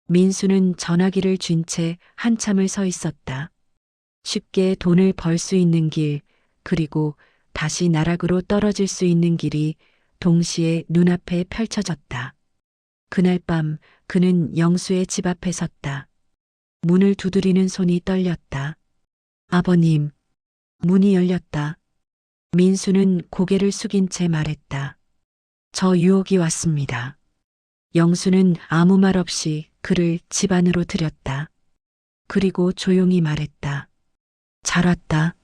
민수는 전화기를 쥔 채 한참을 서 있었다. 쉽게 돈을 벌 수 있는 길, 그리고 다시 나락으로 떨어질 수 있는 길이 동시에 눈앞에 펼쳐졌다. 그날 밤 그는 영수의 집 앞에 섰다. 문을 두드리는 손이 떨렸다. 아버님, 문이 열렸다. 민수는 고개를 숙인 채 말했다. 저 유혹이 왔습니다. 영수는 아무 말 없이 그를 집 안으로 들였다. 그리고 조용히 말했다. 잘 왔다.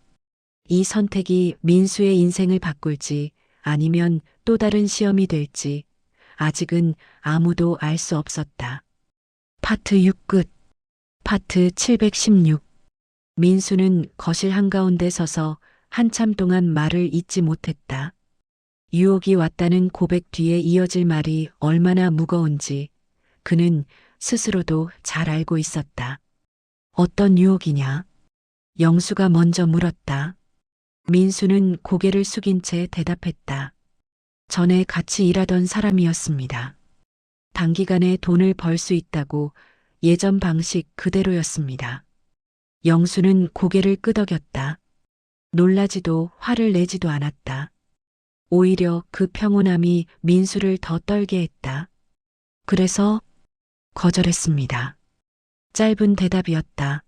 이 선택이 민수의 인생을 바꿀지 아니면 또 다른 시험이 될지 아직은 아무도 알 수 없었다. 파트 6 끝. 파트 716. 민수는 거실 한가운데 서서 한참 동안 말을 잇지 못했다. 유혹이 왔다는 고백 뒤에 이어질 말이 얼마나 무거운지 그는 스스로도 잘 알고 있었다. 어떤 유혹이냐? 영수가 먼저 물었다. 민수는 고개를 숙인 채 대답했다. 전에 같이 일하던 사람이었습니다. 단기간에 돈을 벌 수 있다고 예전 방식 그대로였습니다. 영수는 고개를 끄덕였다. 놀라지도 화를 내지도 않았다. 오히려 그 평온함이 민수를 더 떨게 했다. 그래서 거절했습니다. 짧은 대답이었다.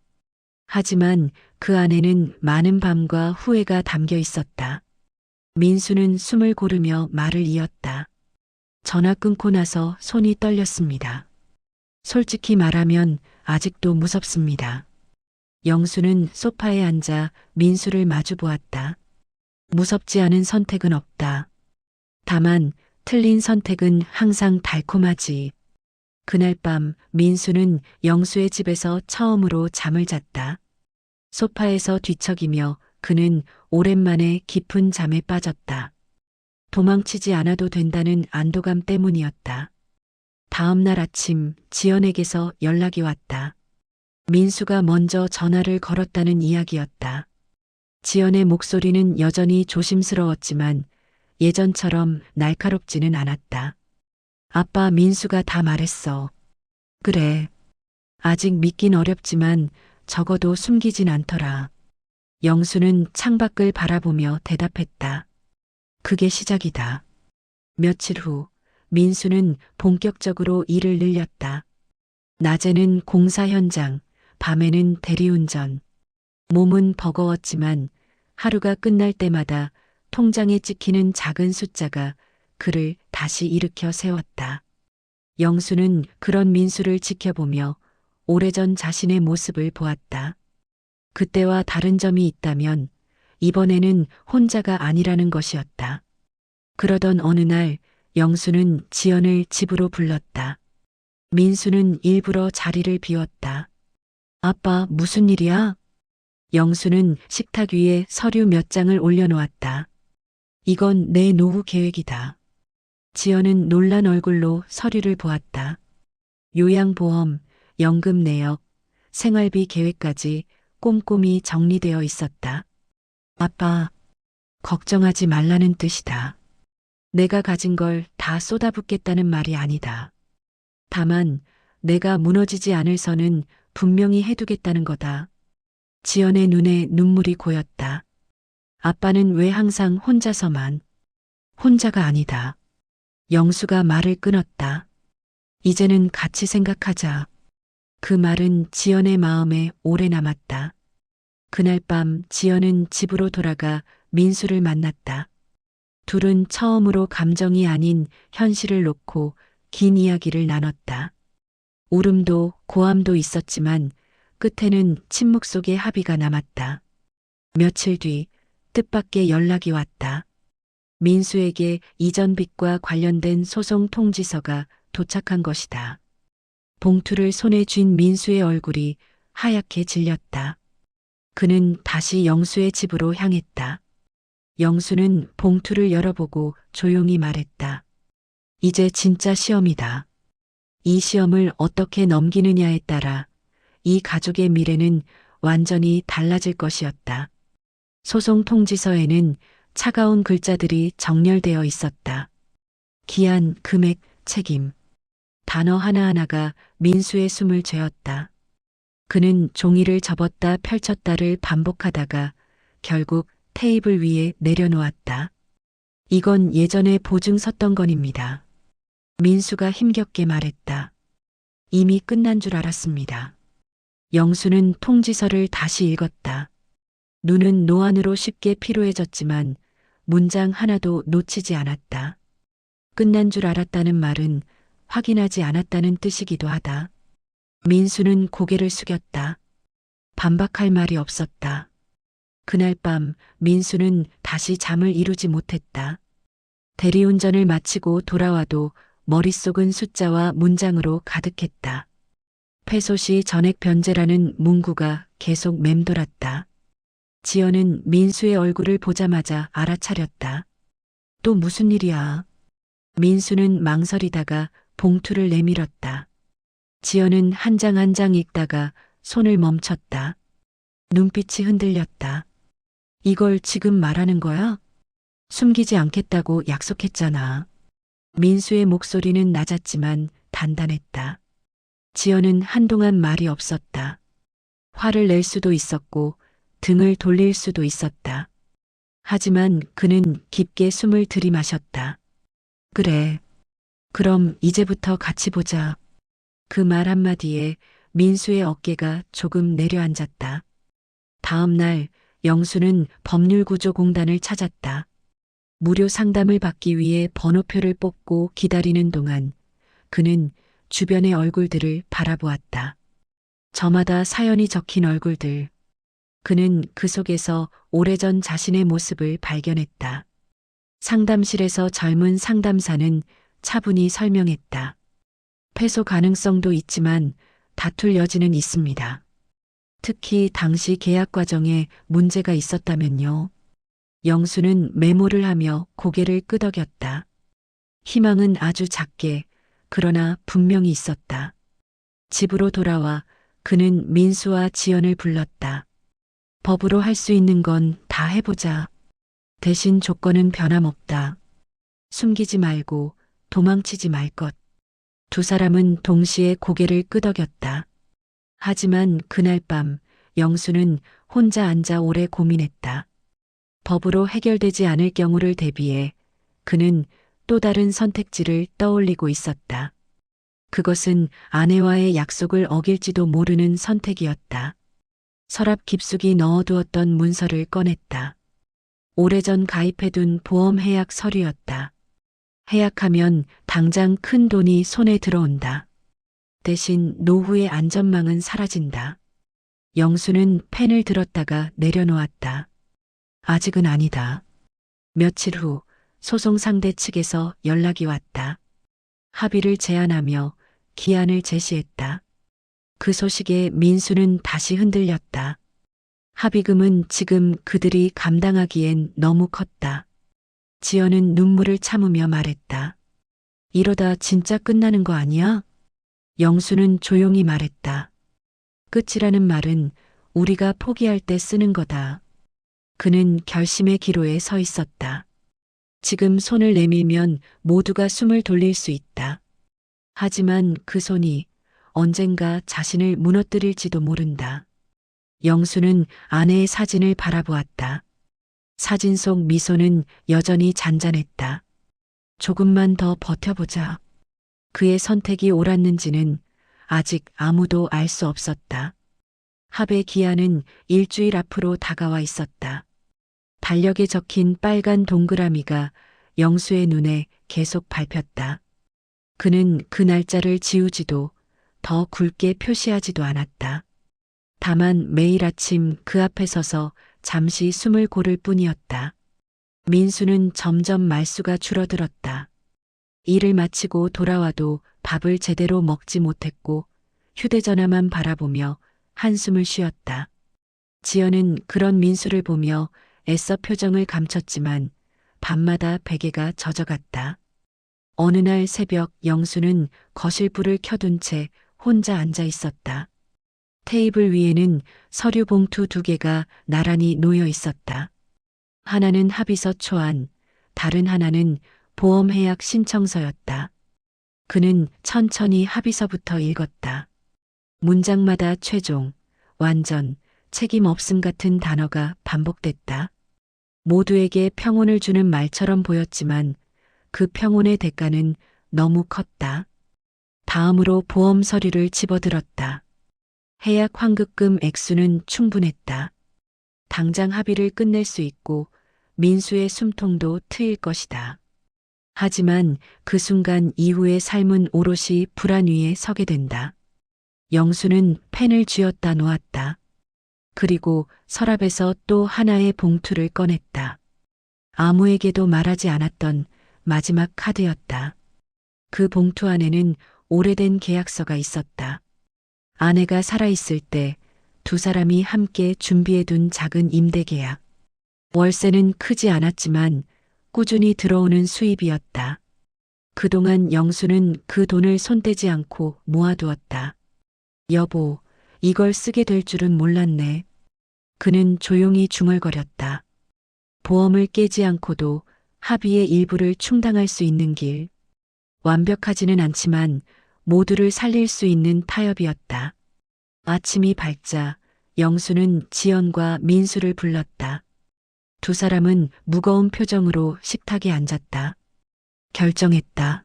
하지만 그 안에는 많은 밤과 후회가 담겨 있었다. 민수는 숨을 고르며 말을 이었다. 전화 끊고 나서 손이 떨렸습니다. 솔직히 말하면 아직도 무섭습니다. 영수는 소파에 앉아 민수를 마주 보았다. 무섭지 않은 선택은 없다. 다만 틀린 선택은 항상 달콤하지. 그날 밤 민수는 영수의 집에서 처음으로 잠을 잤다. 소파에서 뒤척이며 그는 오랜만에 깊은 잠에 빠졌다. 도망치지 않아도 된다는 안도감 때문이었다. 다음 날 아침 지연에게서 연락이 왔다. 민수가 먼저 전화를 걸었다는 이야기였다. 지연의 목소리는 여전히 조심스러웠지만 예전처럼 날카롭지는 않았다. 아빠, 민수가 다 말했어. 그래. 아직 믿긴 어렵지만 적어도 숨기진 않더라. 영수는 창밖을 바라보며 대답했다. 그게 시작이다. 며칠 후 민수는 본격적으로 일을 늘렸다. 낮에는 공사 현장, 밤에는 대리운전. 몸은 버거웠지만 하루가 끝날 때마다 통장에 찍히는 작은 숫자가 그를 다시 일으켜 세웠다. 영수는 그런 민수를 지켜보며 오래전 자신의 모습을 보았다. 그때와 다른 점이 있다면 이번에는 혼자가 아니라는 것이었다. 그러던 어느 날 영수는 지연을 집으로 불렀다. 민수는 일부러 자리를 비웠다. 아빠, 무슨 일이야? 영수는 식탁 위에 서류 몇 장을 올려놓았다. 이건 내 노후 계획이다. 지연은 놀란 얼굴로 서류를 보았다. 요양보험, 연금 내역, 생활비 계획까지 꼼꼼히 정리되어 있었다. 아빠, 걱정하지 말라는 뜻이다. 내가 가진 걸 다 쏟아붓겠다는 말이 아니다. 다만 내가 무너지지 않을 선은 분명히 해두겠다는 거다. 지연의 눈에 눈물이 고였다. 아빠는 왜 항상 혼자서만? 혼자가 아니다. 영수가 말을 끊었다. 이제는 같이 생각하자. 그 말은 지연의 마음에 오래 남았다. 그날 밤 지연은 집으로 돌아가 민수를 만났다. 둘은 처음으로 감정이 아닌 현실을 놓고 긴 이야기를 나눴다. 울음도 고함도 있었지만 끝에는 침묵 속에 합의가 남았다. 며칠 뒤 뜻밖의 연락이 왔다. 민수에게 이전 빚과 관련된 소송 통지서가 도착한 것이다. 봉투를 손에 쥔 민수의 얼굴이 하얗게 질렸다. 그는 다시 영수의 집으로 향했다. 영수는 봉투를 열어보고 조용히 말했다. 이제 진짜 시험이다. 이 시험을 어떻게 넘기느냐에 따라 이 가족의 미래는 완전히 달라질 것이었다. 소송 통지서에는 차가운 글자들이 정렬되어 있었다. 기한, 금액, 책임. 단어 하나하나가 민수의 숨을 죄었다. 그는 종이를 접었다 펼쳤다를 반복하다가 결국 테이블 위에 내려놓았다. 이건 예전에 보증 섰던 건입니다. 민수가 힘겹게 말했다. 이미 끝난 줄 알았습니다. 영수는 통지서를 다시 읽었다. 눈은 노안으로 쉽게 피로해졌지만 문장 하나도 놓치지 않았다. 끝난 줄 알았다는 말은 확인하지 않았다는 뜻이기도 하다. 민수는 고개를 숙였다. 반박할 말이 없었다. 그날 밤 민수는 다시 잠을 이루지 못했다. 대리운전을 마치고 돌아와도 머릿속은 숫자와 문장으로 가득했다. 패소시 전액 변제라는 문구가 계속 맴돌았다. 지연은 민수의 얼굴을 보자마자 알아차렸다. 또 무슨 일이야? 민수는 망설이다가 봉투를 내밀었다. 지연은 한 장 한 장 읽다가 손을 멈췄다. 눈빛이 흔들렸다. 이걸 지금 말하는 거야? 숨기지 않겠다고 약속했잖아. 민수의 목소리는 낮았지만 단단했다. 지연은 한동안 말이 없었다. 화를 낼 수도 있었고 등을 돌릴 수도 있었다. 하지만 그는 깊게 숨을 들이마셨다. 그래. 그럼 이제부터 같이 보자. 그 말 한마디에 민수의 어깨가 조금 내려앉았다. 다음 날 영수는 법률구조공단을 찾았다. 무료 상담을 받기 위해 번호표를 뽑고 기다리는 동안 그는 주변의 얼굴들을 바라보았다. 저마다 사연이 적힌 얼굴들. 그는 그 속에서 오래전 자신의 모습을 발견했다. 상담실에서 젊은 상담사는 차분히 설명했다. 패소 가능성도 있지만 다툴 여지는 있습니다. 특히 당시 계약 과정에 문제가 있었다면요. 영수는 메모를 하며 고개를 끄덕였다. 희망은 아주 작게, 그러나 분명히 있었다. 집으로 돌아와 그는 민수와 지연을 불렀다. 법으로 할 수 있는 건 다 해보자. 대신 조건은 변함없다. 숨기지 말고 도망치지 말 것. 두 사람은 동시에 고개를 끄덕였다. 하지만 그날 밤 영수는 혼자 앉아 오래 고민했다. 법으로 해결되지 않을 경우를 대비해 그는 또 다른 선택지를 떠올리고 있었다. 그것은 아내와의 약속을 어길지도 모르는 선택이었다. 서랍 깊숙이 넣어두었던 문서를 꺼냈다. 오래전 가입해둔 보험 해약 서류였다. 해약하면 당장 큰 돈이 손에 들어온다. 대신 노후의 안전망은 사라진다. 영수는 펜을 들었다가 내려놓았다. 아직은 아니다. 며칠 후 소송 상대 측에서 연락이 왔다. 합의를 제안하며 기한을 제시했다. 그 소식에 민수는 다시 흔들렸다. 합의금은 지금 그들이 감당하기엔 너무 컸다. 지연은 눈물을 참으며 말했다. 이러다 진짜 끝나는 거 아니야? 영수는 조용히 말했다. 끝이라는 말은 우리가 포기할 때 쓰는 거다. 그는 결심의 기로에 서 있었다. 지금 손을 내밀면 모두가 숨을 돌릴 수 있다. 하지만 그 손이 언젠가 자신을 무너뜨릴지도 모른다. 영수는 아내의 사진을 바라보았다. 사진 속 미소는 여전히 잔잔했다. 조금만 더 버텨보자. 그의 선택이 옳았는지는 아직 아무도 알 수 없었다. 합의 기한은 일주일 앞으로 다가와 있었다. 달력에 적힌 빨간 동그라미가 영수의 눈에 계속 밟혔다. 그는 그 날짜를 지우지도 더 굵게 표시하지도 않았다. 다만 매일 아침 그 앞에 서서 잠시 숨을 고를 뿐이었다. 민수는 점점 말수가 줄어들었다. 일을 마치고 돌아와도 밥을 제대로 먹지 못했고 휴대전화만 바라보며 한숨을 쉬었다. 지연은 그런 민수를 보며 애써 표정을 감췄지만 밤마다 베개가 젖어갔다. 어느 날 새벽 영수는 거실 불을 켜둔 채 혼자 앉아 있었다. 테이블 위에는 서류 봉투 2개가 나란히 놓여 있었다. 하나는 합의서 초안, 다른 하나는 보험해약 신청서였다. 그는 천천히 합의서부터 읽었다. 문장마다 최종, 완전, 책임 없음 같은 단어가 반복됐다. 모두에게 평온을 주는 말처럼 보였지만 그 평온의 대가는 너무 컸다. 다음으로 보험 서류를 집어들었다. 해약 환급금 액수는 충분했다. 당장 합의를 끝낼 수 있고 민수의 숨통도 트일 것이다. 하지만 그 순간 이후의 삶은 오롯이 불안 위에 서게 된다. 영수는 펜을 쥐었다 놓았다. 그리고 서랍에서 또 하나의 봉투를 꺼냈다. 아무에게도 말하지 않았던 마지막 카드였다. 그 봉투 안에는 오래된 계약서가 있었다. 아내가 살아있을 때 두 사람이 함께 준비해둔 작은 임대 계약. 월세는 크지 않았지만 꾸준히 들어오는 수입이었다. 그동안 영수는 그 돈을 손대지 않고 모아두었다. 여보, 이걸 쓰게 될 줄은 몰랐네. 그는 조용히 중얼거렸다. 보험을 깨지 않고도 합의의 일부를 충당할 수 있는 길. 완벽하지는 않지만 모두를 살릴 수 있는 타협이었다. 아침이 밝자 영수는 지연과 민수를 불렀다. 두 사람은 무거운 표정으로 식탁에 앉았다. 결정했다.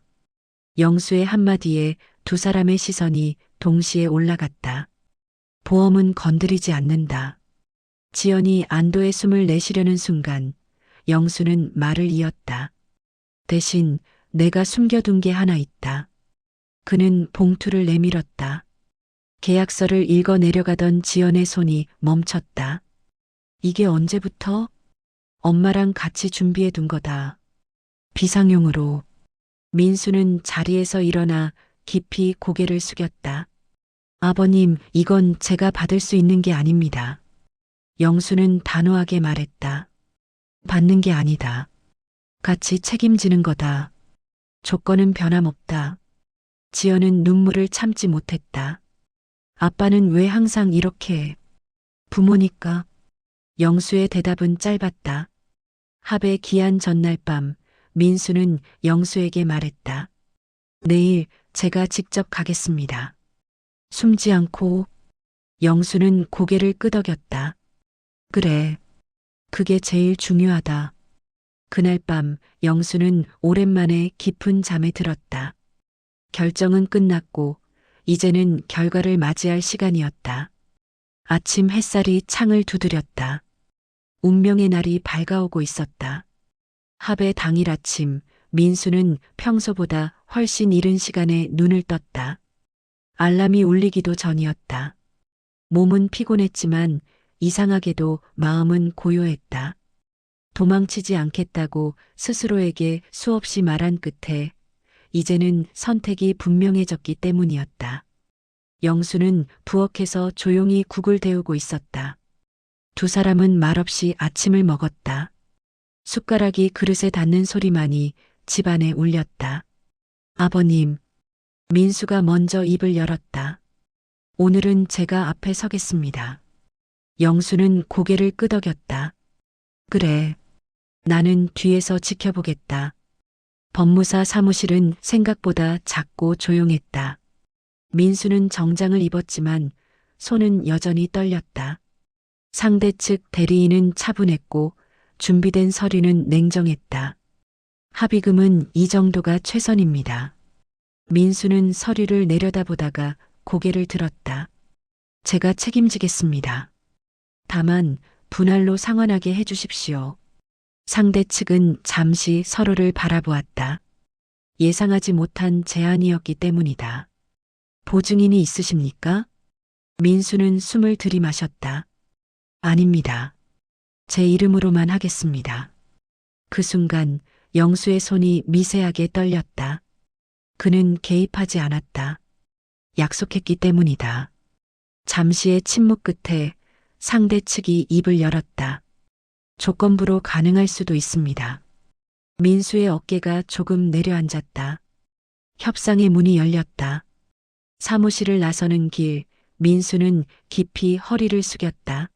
영수의 한마디에 두 사람의 시선이 동시에 올라갔다. 보험은 건드리지 않는다. 지연이 안도의 숨을 내쉬려는 순간 영수는 말을 이었다. 대신 내가 숨겨둔 게 하나 있다. 그는 봉투를 내밀었다. 계약서를 읽어 내려가던 지연의 손이 멈췄다. 이게 언제부터? 엄마랑 같이 준비해 둔 거다. 비상용으로. 민수는 자리에서 일어나 깊이 고개를 숙였다. 아버님, 이건 제가 받을 수 있는 게 아닙니다. 영수는 단호하게 말했다. 받는 게 아니다. 같이 책임지는 거다. 조건은 변함없다. 지연은 눈물을 참지 못했다. 아빠는 왜 항상 이렇게 부모니까? 영수의 대답은 짧았다. 합의 기한 전날 밤 민수는 영수에게 말했다. 내일 제가 직접 가겠습니다. 숨지 않고. 영수는 고개를 끄덕였다. 그래. 그게 제일 중요하다. 그날 밤 영수는 오랜만에 깊은 잠에 들었다. 결정은 끝났고 이제는 결과를 맞이할 시간이었다. 아침 햇살이 창을 두드렸다. 운명의 날이 밝아오고 있었다. 합의 당일 아침 민수는 평소보다 훨씬 이른 시간에 눈을 떴다. 알람이 울리기도 전이었다. 몸은 피곤했지만 이상하게도 마음은 고요했다. 도망치지 않겠다고 스스로에게 수없이 말한 끝에 이제는 선택이 분명해졌기 때문이었다. 영수는 부엌에서 조용히 국을 데우고 있었다. 두 사람은 말없이 아침을 먹었다. 숟가락이 그릇에 닿는 소리만이 집안에 울렸다. 아버님, 민수가 먼저 입을 열었다. 오늘은 제가 앞에 서겠습니다. 영수는 고개를 끄덕였다. 그래, 나는 뒤에서 지켜보겠다. 법무사 사무실은 생각보다 작고 조용했다. 민수는 정장을 입었지만 손은 여전히 떨렸다. 상대 측 대리인은 차분했고 준비된 서류는 냉정했다. 합의금은 이 정도가 최선입니다. 민수는 서류를 내려다보다가 고개를 들었다. 제가 책임지겠습니다. 다만 분할로 상환하게 해주십시오. 상대 측은 잠시 서로를 바라보았다. 예상하지 못한 제안이었기 때문이다. 보증인이 있으십니까? 민수는 숨을 들이마셨다. 아닙니다. 제 이름으로만 하겠습니다. 그 순간 영수의 손이 미세하게 떨렸다. 그는 개입하지 않았다. 약속했기 때문이다. 잠시의 침묵 끝에 상대 측이 입을 열었다. 조건부로 가능할 수도 있습니다. 민수의 어깨가 조금 내려앉았다. 협상의 문이 열렸다. 사무실을 나서는 길, 민수는 깊이 허리를 숙였다.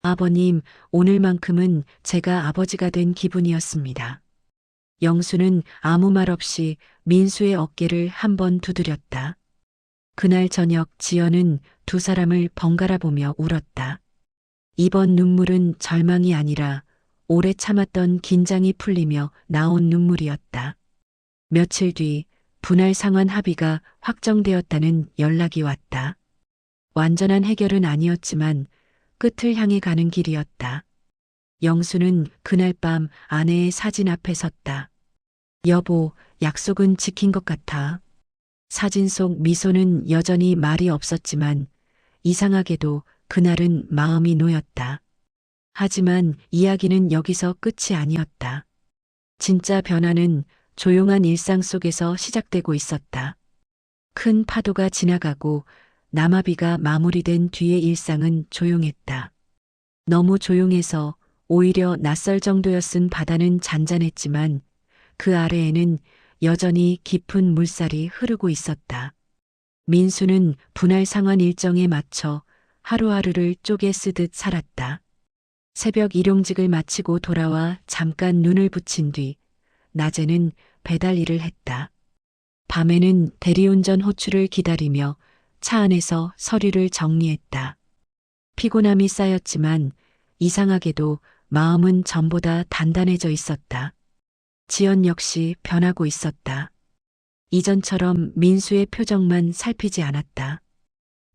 아버님, 오늘만큼은 제가 아버지가 된 기분이었습니다. 영수는 아무 말 없이 민수의 어깨를 한번 두드렸다. 그날 저녁 지연은 두 사람을 번갈아 보며 울었다. 이번 눈물은 절망이 아니라 오래 참았던 긴장이 풀리며 나온 눈물이었다. 며칠 뒤 분할 상환 합의가 확정되었다는 연락이 왔다. 완전한 해결은 아니었지만 끝을 향해 가는 길이었다. 영수는 그날 밤 아내의 사진 앞에 섰다. 여보, 약속은 지킨 것 같아. 사진 속 미소는 여전히 말이 없었지만 이상하게도 그날은 마음이 놓였다. 하지만 이야기는 여기서 끝이 아니었다. 진짜 변화는 조용한 일상 속에서 시작되고 있었다. 큰 파도가 지나가고 남아비가 마무리된 뒤의 일상은 조용했다. 너무 조용해서 오히려 낯설 정도였은 바다는 잔잔했지만 그 아래에는 여전히 깊은 물살이 흐르고 있었다. 민수는 분할 상환 일정에 맞춰 하루하루를 쪼개 쓰듯 살았다. 새벽 일용직을 마치고 돌아와 잠깐 눈을 붙인 뒤 낮에는 배달 일을 했다. 밤에는 대리운전 호출을 기다리며 차 안에서 서류를 정리했다. 피곤함이 쌓였지만 이상하게도 마음은 전보다 단단해져 있었다. 지연 역시 변하고 있었다. 이전처럼 민수의 표정만 살피지 않았다.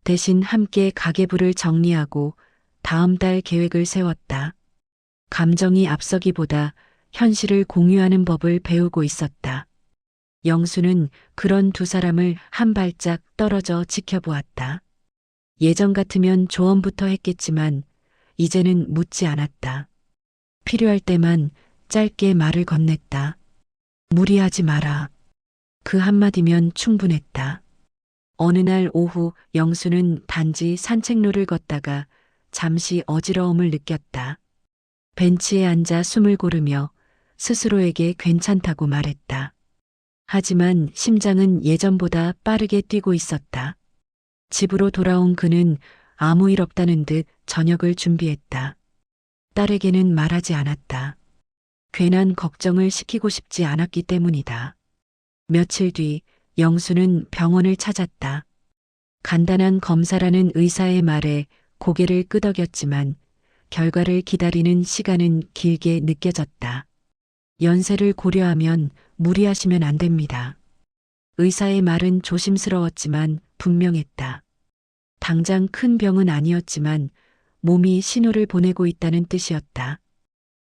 대신 함께 가계부를 정리하고 다음 달 계획을 세웠다. 감정이 앞서기보다 현실을 공유하는 법을 배우고 있었다. 영수는 그런 두 사람을 한 발짝 떨어져 지켜보았다. 예전 같으면 조언부터 했겠지만 이제는 묻지 않았다. 필요할 때만 짧게 말을 건넸다. 무리하지 마라. 그 한마디면 충분했다. 어느 날 오후 영수는 단지 산책로를 걷다가 잠시 어지러움을 느꼈다. 벤치에 앉아 숨을 고르며 스스로에게 괜찮다고 말했다. 하지만 심장은 예전보다 빠르게 뛰고 있었다. 집으로 돌아온 그는 아무 일 없다는 듯 저녁을 준비했다. 딸에게는 말하지 않았다. 괜한 걱정을 시키고 싶지 않았기 때문이다. 며칠 뒤 영수는 병원을 찾았다. 간단한 검사라는 의사의 말에 고개를 끄덕였지만 결과를 기다리는 시간은 길게 느껴졌다. 연세를 고려하면 무리하시면 안 됩니다. 의사의 말은 조심스러웠지만 분명했다. 당장 큰 병은 아니었지만 몸이 신호를 보내고 있다는 뜻이었다.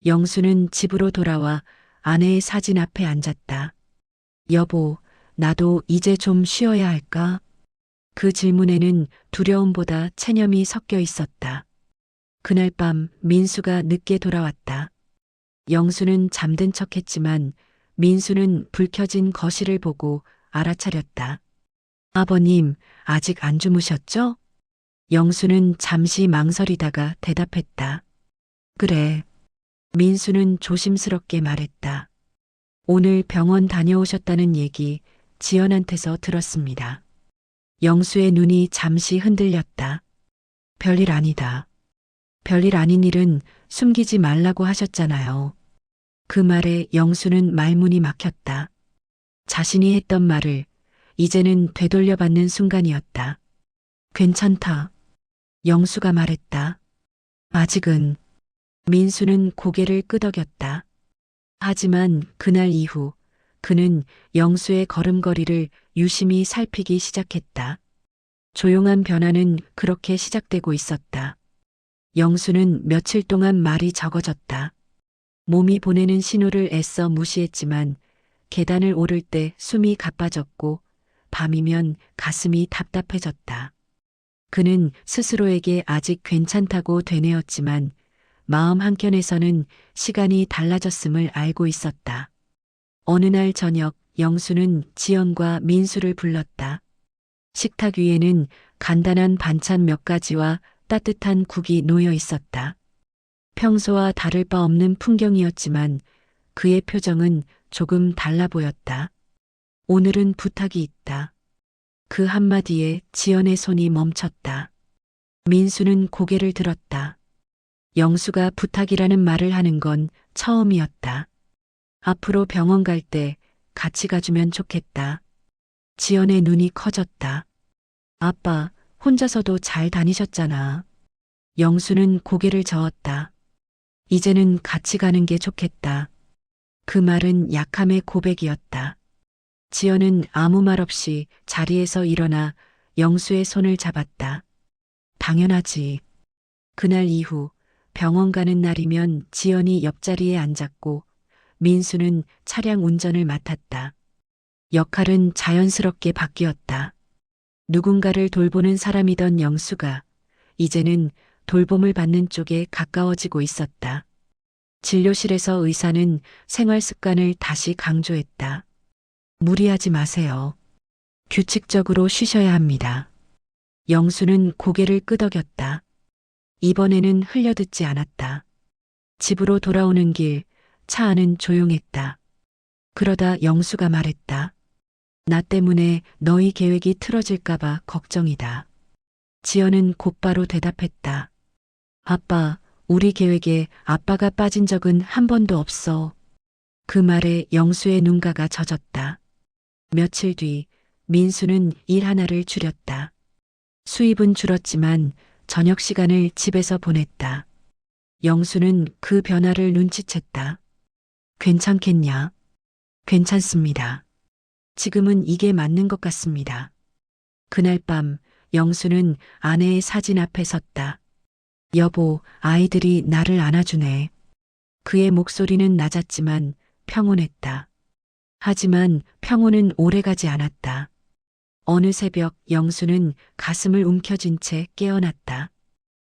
영수는 집으로 돌아와 아내의 사진 앞에 앉았다. 여보, 나도 이제 좀 쉬어야 할까? 그 질문에는 두려움보다 체념이 섞여 있었다. 그날 밤 민수가 늦게 돌아왔다. 영수는 잠든 척했지만 민수는 불 켜진 거실을 보고 알아차렸다. 아버님, 아직 안 주무셨죠? 영수는 잠시 망설이다가 대답했다. 그래. 민수는 조심스럽게 말했다. 오늘 병원 다녀오셨다는 얘기 지연한테서 들었습니다. 영수의 눈이 잠시 흔들렸다. 별일 아니다. 별일 아닌 일은 숨기지 말라고 하셨잖아요. 그 말에 영수는 말문이 막혔다. 자신이 했던 말을 이제는 되돌려받는 순간이었다. 괜찮다. 영수가 말했다. 아직은. 민수는 고개를 끄덕였다. 하지만 그날 이후 그는 영수의 걸음걸이를 유심히 살피기 시작했다. 조용한 변화는 그렇게 시작되고 있었다. 영수는 며칠 동안 말이 적어졌다. 몸이 보내는 신호를 애써 무시했지만 계단을 오를 때 숨이 가빠졌고 밤이면 가슴이 답답해졌다. 그는 스스로에게 아직 괜찮다고 되뇌었지만 마음 한켠에서는 시간이 달라졌음을 알고 있었다. 어느 날 저녁 영수는 지연과 민수를 불렀다. 식탁 위에는 간단한 반찬 몇 가지와 따뜻한 국이 놓여 있었다. 평소와 다를 바 없는 풍경이었지만 그의 표정은 조금 달라 보였다. 오늘은 부탁이 있다. 그 한마디에 지연의 손이 멈췄다. 민수는 고개를 들었다. 영수가 부탁이라는 말을 하는 건 처음이었다. 앞으로 병원 갈 때 같이 가주면 좋겠다. 지연의 눈이 커졌다. 아빠, 혼자서도 잘 다니셨잖아. 영수는 고개를 저었다. 이제는 같이 가는 게 좋겠다. 그 말은 약함의 고백이었다. 지연은 아무 말 없이 자리에서 일어나 영수의 손을 잡았다. 당연하지. 그날 이후 병원 가는 날이면 지연이 옆자리에 앉았고 민수는 차량 운전을 맡았다. 역할은 자연스럽게 바뀌었다. 누군가를 돌보는 사람이던 영수가 이제는 돌봄을 받는 쪽에 가까워지고 있었다. 진료실에서 의사는 생활 습관을 다시 강조했다. 무리하지 마세요. 규칙적으로 쉬셔야 합니다. 영수는 고개를 끄덕였다. 이번에는 흘려듣지 않았다. 집으로 돌아오는 길, 차 안은 조용했다. 그러다 영수가 말했다. 나 때문에 너희 계획이 틀어질까봐 걱정이다. 지연은 곧바로 대답했다. 아빠, 우리 계획에 아빠가 빠진 적은 한 번도 없어. 그 말에 영수의 눈가가 젖었다. 며칠 뒤 민수는 일 하나를 줄였다. 수입은 줄었지만 저녁 시간을 집에서 보냈다. 영수는 그 변화를 눈치챘다. 괜찮겠냐? 괜찮습니다. 지금은 이게 맞는 것 같습니다. 그날 밤 영수는 아내의 사진 앞에 섰다. 여보, 아이들이 나를 안아주네. 그의 목소리는 낮았지만 평온했다. 하지만 평온은 오래가지 않았다. 어느 새벽 영수는 가슴을 움켜쥔 채 깨어났다.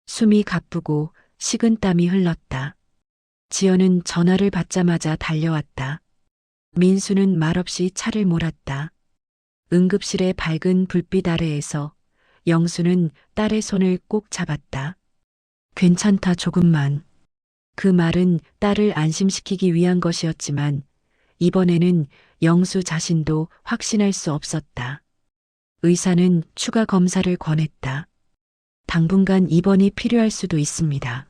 숨이 가쁘고 식은 땀이 흘렀다. 지연은 전화를 받자마자 달려왔다. 민수는 말없이 차를 몰았다. 응급실의 밝은 불빛 아래에서 영수는 딸의 손을 꼭 잡았다. 괜찮다, 조금만. 그 말은 딸을 안심시키기 위한 것이었지만 이번에는 영수 자신도 확신할 수 없었다. 의사는 추가 검사를 권했다. 당분간 입원이 필요할 수도 있습니다.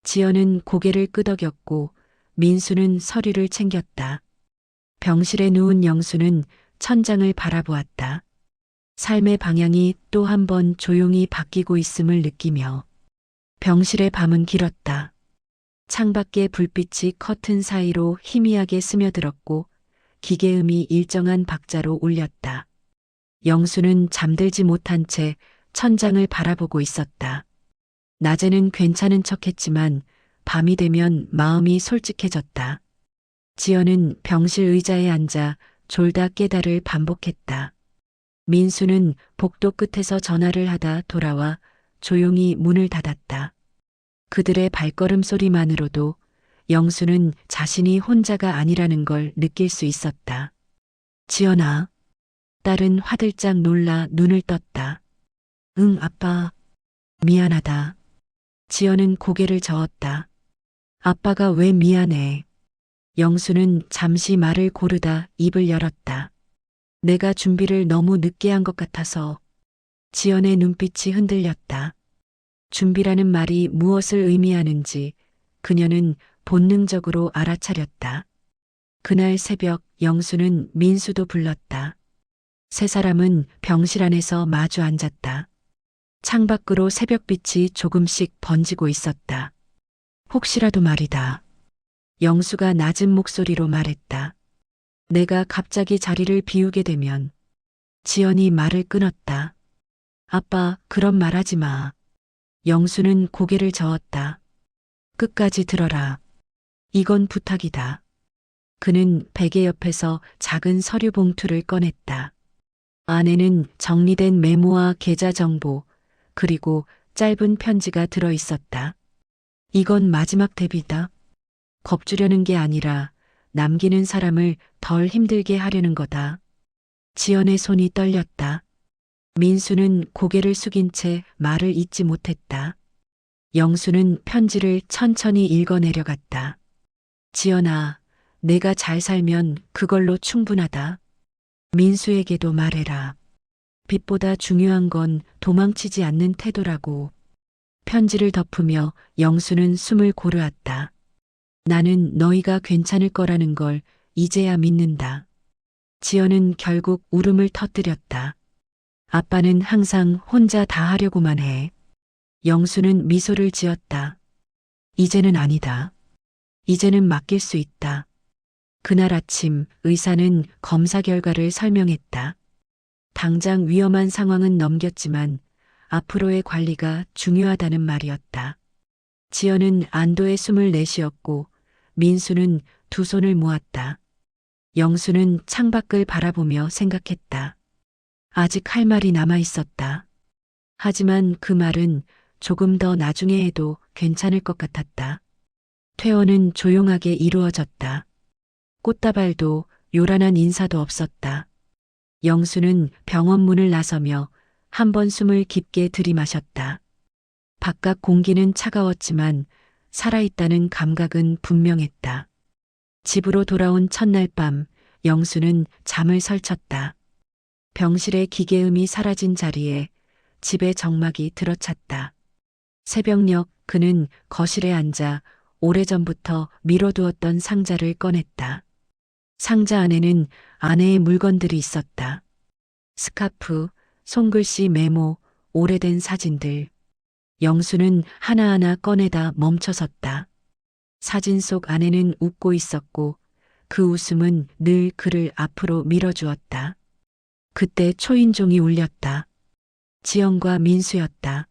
지연은 고개를 끄덕였고 민수는 서류를 챙겼다. 병실에 누운 영수는 천장을 바라보았다. 삶의 방향이 또 한 번 조용히 바뀌고 있음을 느끼며 병실의 밤은 길었다. 창밖의 불빛이 커튼 사이로 희미하게 스며들었고 기계음이 일정한 박자로 울렸다. 영수는 잠들지 못한 채 천장을 바라보고 있었다. 낮에는 괜찮은 척했지만 밤이 되면 마음이 솔직해졌다. 지연은 병실 의자에 앉아 졸다 깨다를 반복했다. 민수는 복도 끝에서 전화를 하다 돌아와 조용히 문을 닫았다. 그들의 발걸음 소리만으로도 영수는 자신이 혼자가 아니라는 걸 느낄 수 있었다. 지연아. 딸은 화들짝 놀라 눈을 떴다. 응, 아빠. 미안하다. 지연은 고개를 저었다. 아빠가 왜 미안해? 영수는 잠시 말을 고르다 입을 열었다. 내가 준비를 너무 늦게 한 것 같아서. 지연의 눈빛이 흔들렸다. 준비라는 말이 무엇을 의미하는지 그녀는 본능적으로 알아차렸다. 그날 새벽 영수는 민수도 불렀다. 세 사람은 병실 안에서 마주 앉았다. 창밖으로 새벽빛이 조금씩 번지고 있었다. 혹시라도 말이다. 영수가 낮은 목소리로 말했다. 내가 갑자기 자리를 비우게 되면. 지연이 말을 끊었다. 아빠, 그런 말 하지 마. 영수는 고개를 저었다. 끝까지 들어라. 이건 부탁이다. 그는 베개 옆에서 작은 서류 봉투를 꺼냈다. 안에는 정리된 메모와 계좌 정보, 그리고 짧은 편지가 들어 있었다. 이건 마지막 대비다. 겁주려는 게 아니라 남기는 사람을 덜 힘들게 하려는 거다. 지연의 손이 떨렸다. 민수는 고개를 숙인 채 말을 잇지 못했다. 영수는 편지를 천천히 읽어내려갔다. 지연아, 내가 잘 살면 그걸로 충분하다. 민수에게도 말해라. 빚보다 중요한 건 도망치지 않는 태도라고. 편지를 덮으며 영수는 숨을 고르았다. 나는 너희가 괜찮을 거라는 걸 이제야 믿는다. 지연은 결국 울음을 터뜨렸다. 아빠는 항상 혼자 다 하려고만 해. 영수는 미소를 지었다. 이제는 아니다. 이제는 맡길 수 있다. 그날 아침 의사는 검사 결과를 설명했다. 당장 위험한 상황은 넘겼지만 앞으로의 관리가 중요하다는 말이었다. 지연은 안도의 숨을 내쉬었고 민수는 두 손을 모았다. 영수는 창밖을 바라보며 생각했다. 아직 할 말이 남아 있었다. 하지만 그 말은 조금 더 나중에 해도 괜찮을 것 같았다. 퇴원은 조용하게 이루어졌다. 꽃다발도 요란한 인사도 없었다. 영수는 병원 문을 나서며 한 번 숨을 깊게 들이마셨다. 바깥 공기는 차가웠지만 살아있다는 감각은 분명했다. 집으로 돌아온 첫날 밤, 영수는 잠을 설쳤다. 병실의 기계음이 사라진 자리에 집의 정막이 들어찼다. 새벽녘 그는 거실에 앉아 오래전부터 미뤄두었던 상자를 꺼냈다. 상자 안에는 아내의 물건들이 있었다. 스카프, 손글씨 메모, 오래된 사진들. 영수는 하나하나 꺼내다 멈춰섰다. 사진 속 아내는 웃고 있었고 그 웃음은 늘 그를 앞으로 밀어주었다. 그때 초인종이 울렸다. 지연과 민수였다.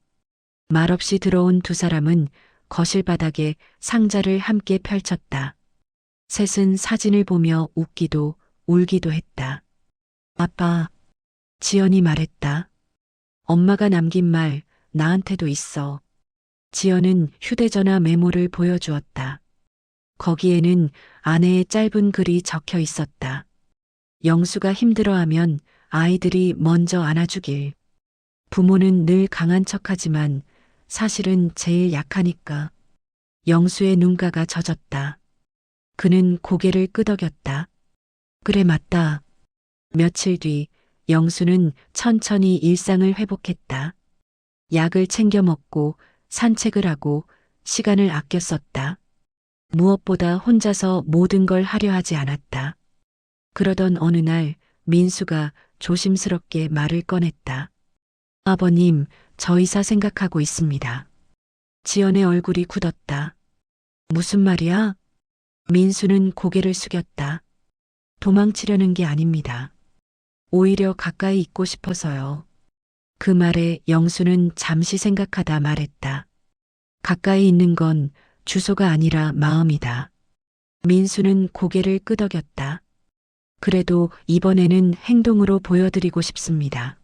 말없이 들어온 두 사람은 거실 바닥에 상자를 함께 펼쳤다. 셋은 사진을 보며 웃기도 울기도 했다. 아빠, 지연이 말했다. 엄마가 남긴 말 나한테도 있어. 지연은 휴대전화 메모를 보여주었다. 거기에는 아내의 짧은 글이 적혀 있었다. 영수가 힘들어하면 아이들이 먼저 안아주길. 부모는 늘 강한 척하지만 사실은 제일 약하니까. 영수의 눈가가 젖었다. 그는 고개를 끄덕였다. 그래 맞다. 며칠 뒤 영수는 천천히 일상을 회복했다. 약을 챙겨 먹고 산책을 하고 시간을 아껴 썼다. 무엇보다 혼자서 모든 걸 하려 하지 않았다. 그러던 어느 날 민수가 조심스럽게 말을 꺼냈다. 아버님, 저 의사 생각하고 있습니다. 지연의 얼굴이 굳었다. 무슨 말이야? 민수는 고개를 숙였다. 도망치려는 게 아닙니다. 오히려 가까이 있고 싶어서요. 그 말에 영수는 잠시 생각하다 말했다. 가까이 있는 건 주소가 아니라 마음이다. 민수는 고개를 끄덕였다. 그래도 이번에는 행동으로 보여드리고 싶습니다.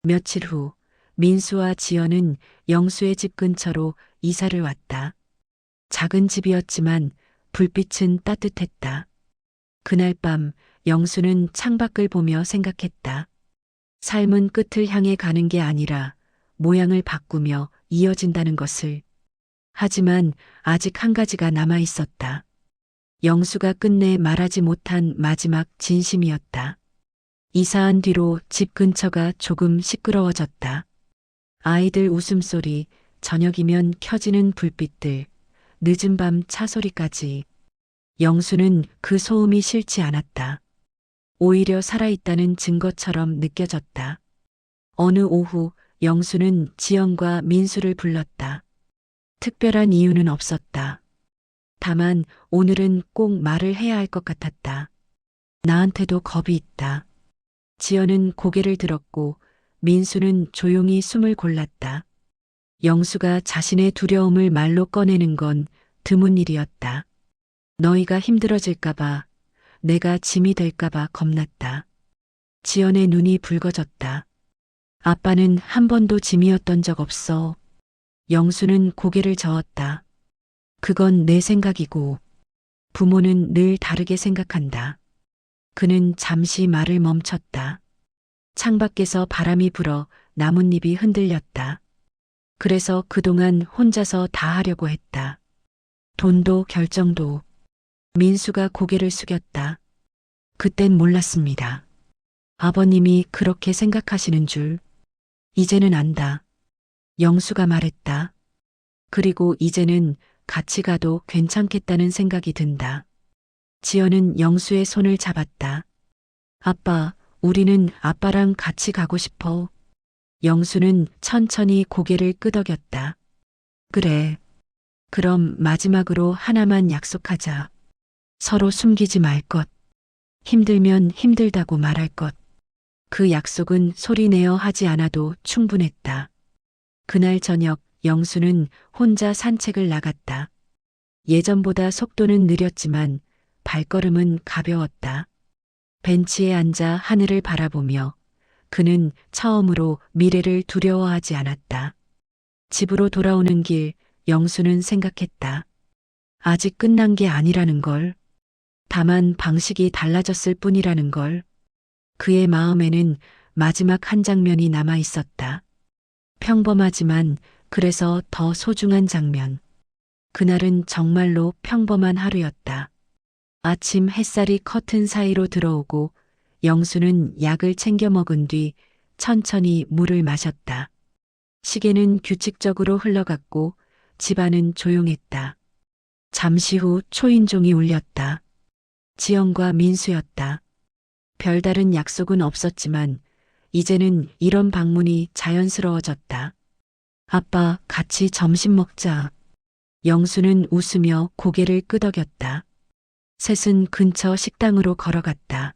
며칠 후 민수와 지연은 영수의 집 근처로 이사를 왔다. 작은 집이었지만 불빛은 따뜻했다. 그날 밤 영수는 창밖을 보며 생각했다. 삶은 끝을 향해 가는 게 아니라 모양을 바꾸며 이어진다는 것을. 하지만 아직 한 가지가 남아 있었다. 영수가 끝내 말하지 못한 마지막 진심이었다. 이사한 뒤로 집 근처가 조금 시끄러워졌다. 아이들 웃음소리, 저녁이면 켜지는 불빛들, 늦은 밤 차 소리까지. 영수는 그 소음이 싫지 않았다. 오히려 살아있다는 증거처럼 느껴졌다. 어느 오후 영수는 지연과 민수를 불렀다. 특별한 이유는 없었다. 다만 오늘은 꼭 말을 해야 할 것 같았다. 나한테도 겁이 있다. 지연은 고개를 들었고 민수는 조용히 숨을 골랐다. 영수가 자신의 두려움을 말로 꺼내는 건 드문 일이었다. 너희가 힘들어질까봐, 내가 짐이 될까봐 겁났다. 지연의 눈이 붉어졌다. 아빠는 한 번도 짐이었던 적 없어. 영수는 고개를 저었다. 그건 내 생각이고, 부모는 늘 다르게 생각한다. 그는 잠시 말을 멈췄다. 창밖에서 바람이 불어 나뭇잎이 흔들렸다. 그래서 그동안 혼자서 다 하려고 했다. 돈도 결정도. 민수가 고개를 숙였다. 그땐 몰랐습니다. 아버님이 그렇게 생각하시는 줄. 이제는 안다. 영수가 말했다. 그리고 이제는 같이 가도 괜찮겠다는 생각이 든다. 지연은 영수의 손을 잡았다. 아빠, 우리는 아빠랑 같이 가고 싶어. 영수는 천천히 고개를 끄덕였다. 그래. 그럼 마지막으로 하나만 약속하자. 서로 숨기지 말 것. 힘들면 힘들다고 말할 것. 그 약속은 소리내어 하지 않아도 충분했다. 그날 저녁 영수는 혼자 산책을 나갔다. 예전보다 속도는 느렸지만 발걸음은 가벼웠다. 벤치에 앉아 하늘을 바라보며 그는 처음으로 미래를 두려워하지 않았다. 집으로 돌아오는 길 영수는 생각했다. 아직 끝난 게 아니라는 걸. 다만 방식이 달라졌을 뿐이라는 걸. 그의 마음에는 마지막 한 장면이 남아 있었다. 평범하지만 그래서 더 소중한 장면. 그날은 정말로 평범한 하루였다. 아침 햇살이 커튼 사이로 들어오고 영수는 약을 챙겨 먹은 뒤 천천히 물을 마셨다. 시계는 규칙적으로 흘러갔고 집안은 조용했다. 잠시 후 초인종이 울렸다. 지영과 민수였다. 별다른 약속은 없었지만 이제는 이런 방문이 자연스러워졌다. 아빠, 같이 점심 먹자. 영수는 웃으며 고개를 끄덕였다. 셋은 근처 식당으로 걸어갔다.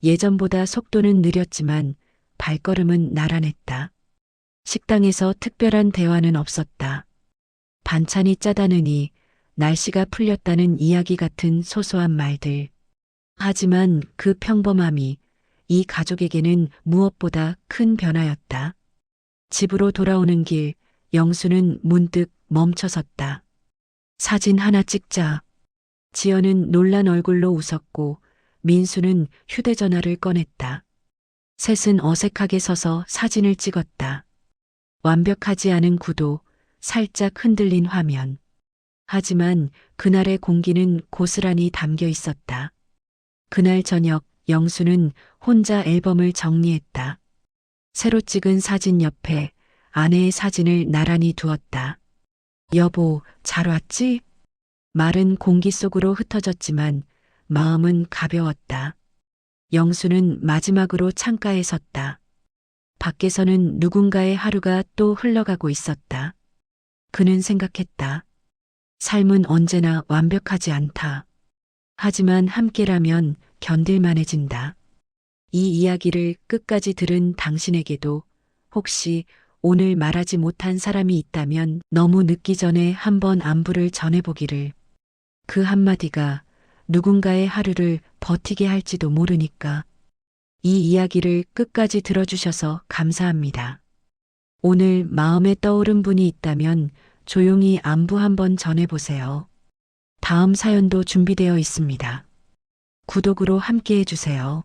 예전보다 속도는 느렸지만 발걸음은 나란했다. 식당에서 특별한 대화는 없었다. 반찬이 짜다느니 날씨가 풀렸다는 이야기 같은 소소한 말들. 하지만 그 평범함이 이 가족에게는 무엇보다 큰 변화였다. 집으로 돌아오는 길, 영수는 문득 멈춰섰다. 사진 하나 찍자. 지연은 놀란 얼굴로 웃었고 민수는 휴대전화를 꺼냈다. 셋은 어색하게 서서 사진을 찍었다. 완벽하지 않은 구도, 살짝 흔들린 화면. 하지만 그날의 공기는 고스란히 담겨 있었다. 그날 저녁 영수는 혼자 앨범을 정리했다. 새로 찍은 사진 옆에 아내의 사진을 나란히 두었다. 여보, 잘 왔지? 말은 공기 속으로 흩어졌지만 마음은 가벼웠다. 영수는 마지막으로 창가에 섰다. 밖에서는 누군가의 하루가 또 흘러가고 있었다. 그는 생각했다. 삶은 언제나 완벽하지 않다. 하지만 함께라면 견딜만해진다. 이 이야기를 끝까지 들은 당신에게도 혹시 오늘 말하지 못한 사람이 있다면 너무 늦기 전에 한번 안부를 전해보기를. 그 한마디가 누군가의 하루를 버티게 할지도 모르니까. 이 이야기를 끝까지 들어주셔서 감사합니다. 오늘 마음에 떠오른 분이 있다면 조용히 안부 한번 전해보세요. 다음 사연도 준비되어 있습니다. 구독으로 함께 해주세요.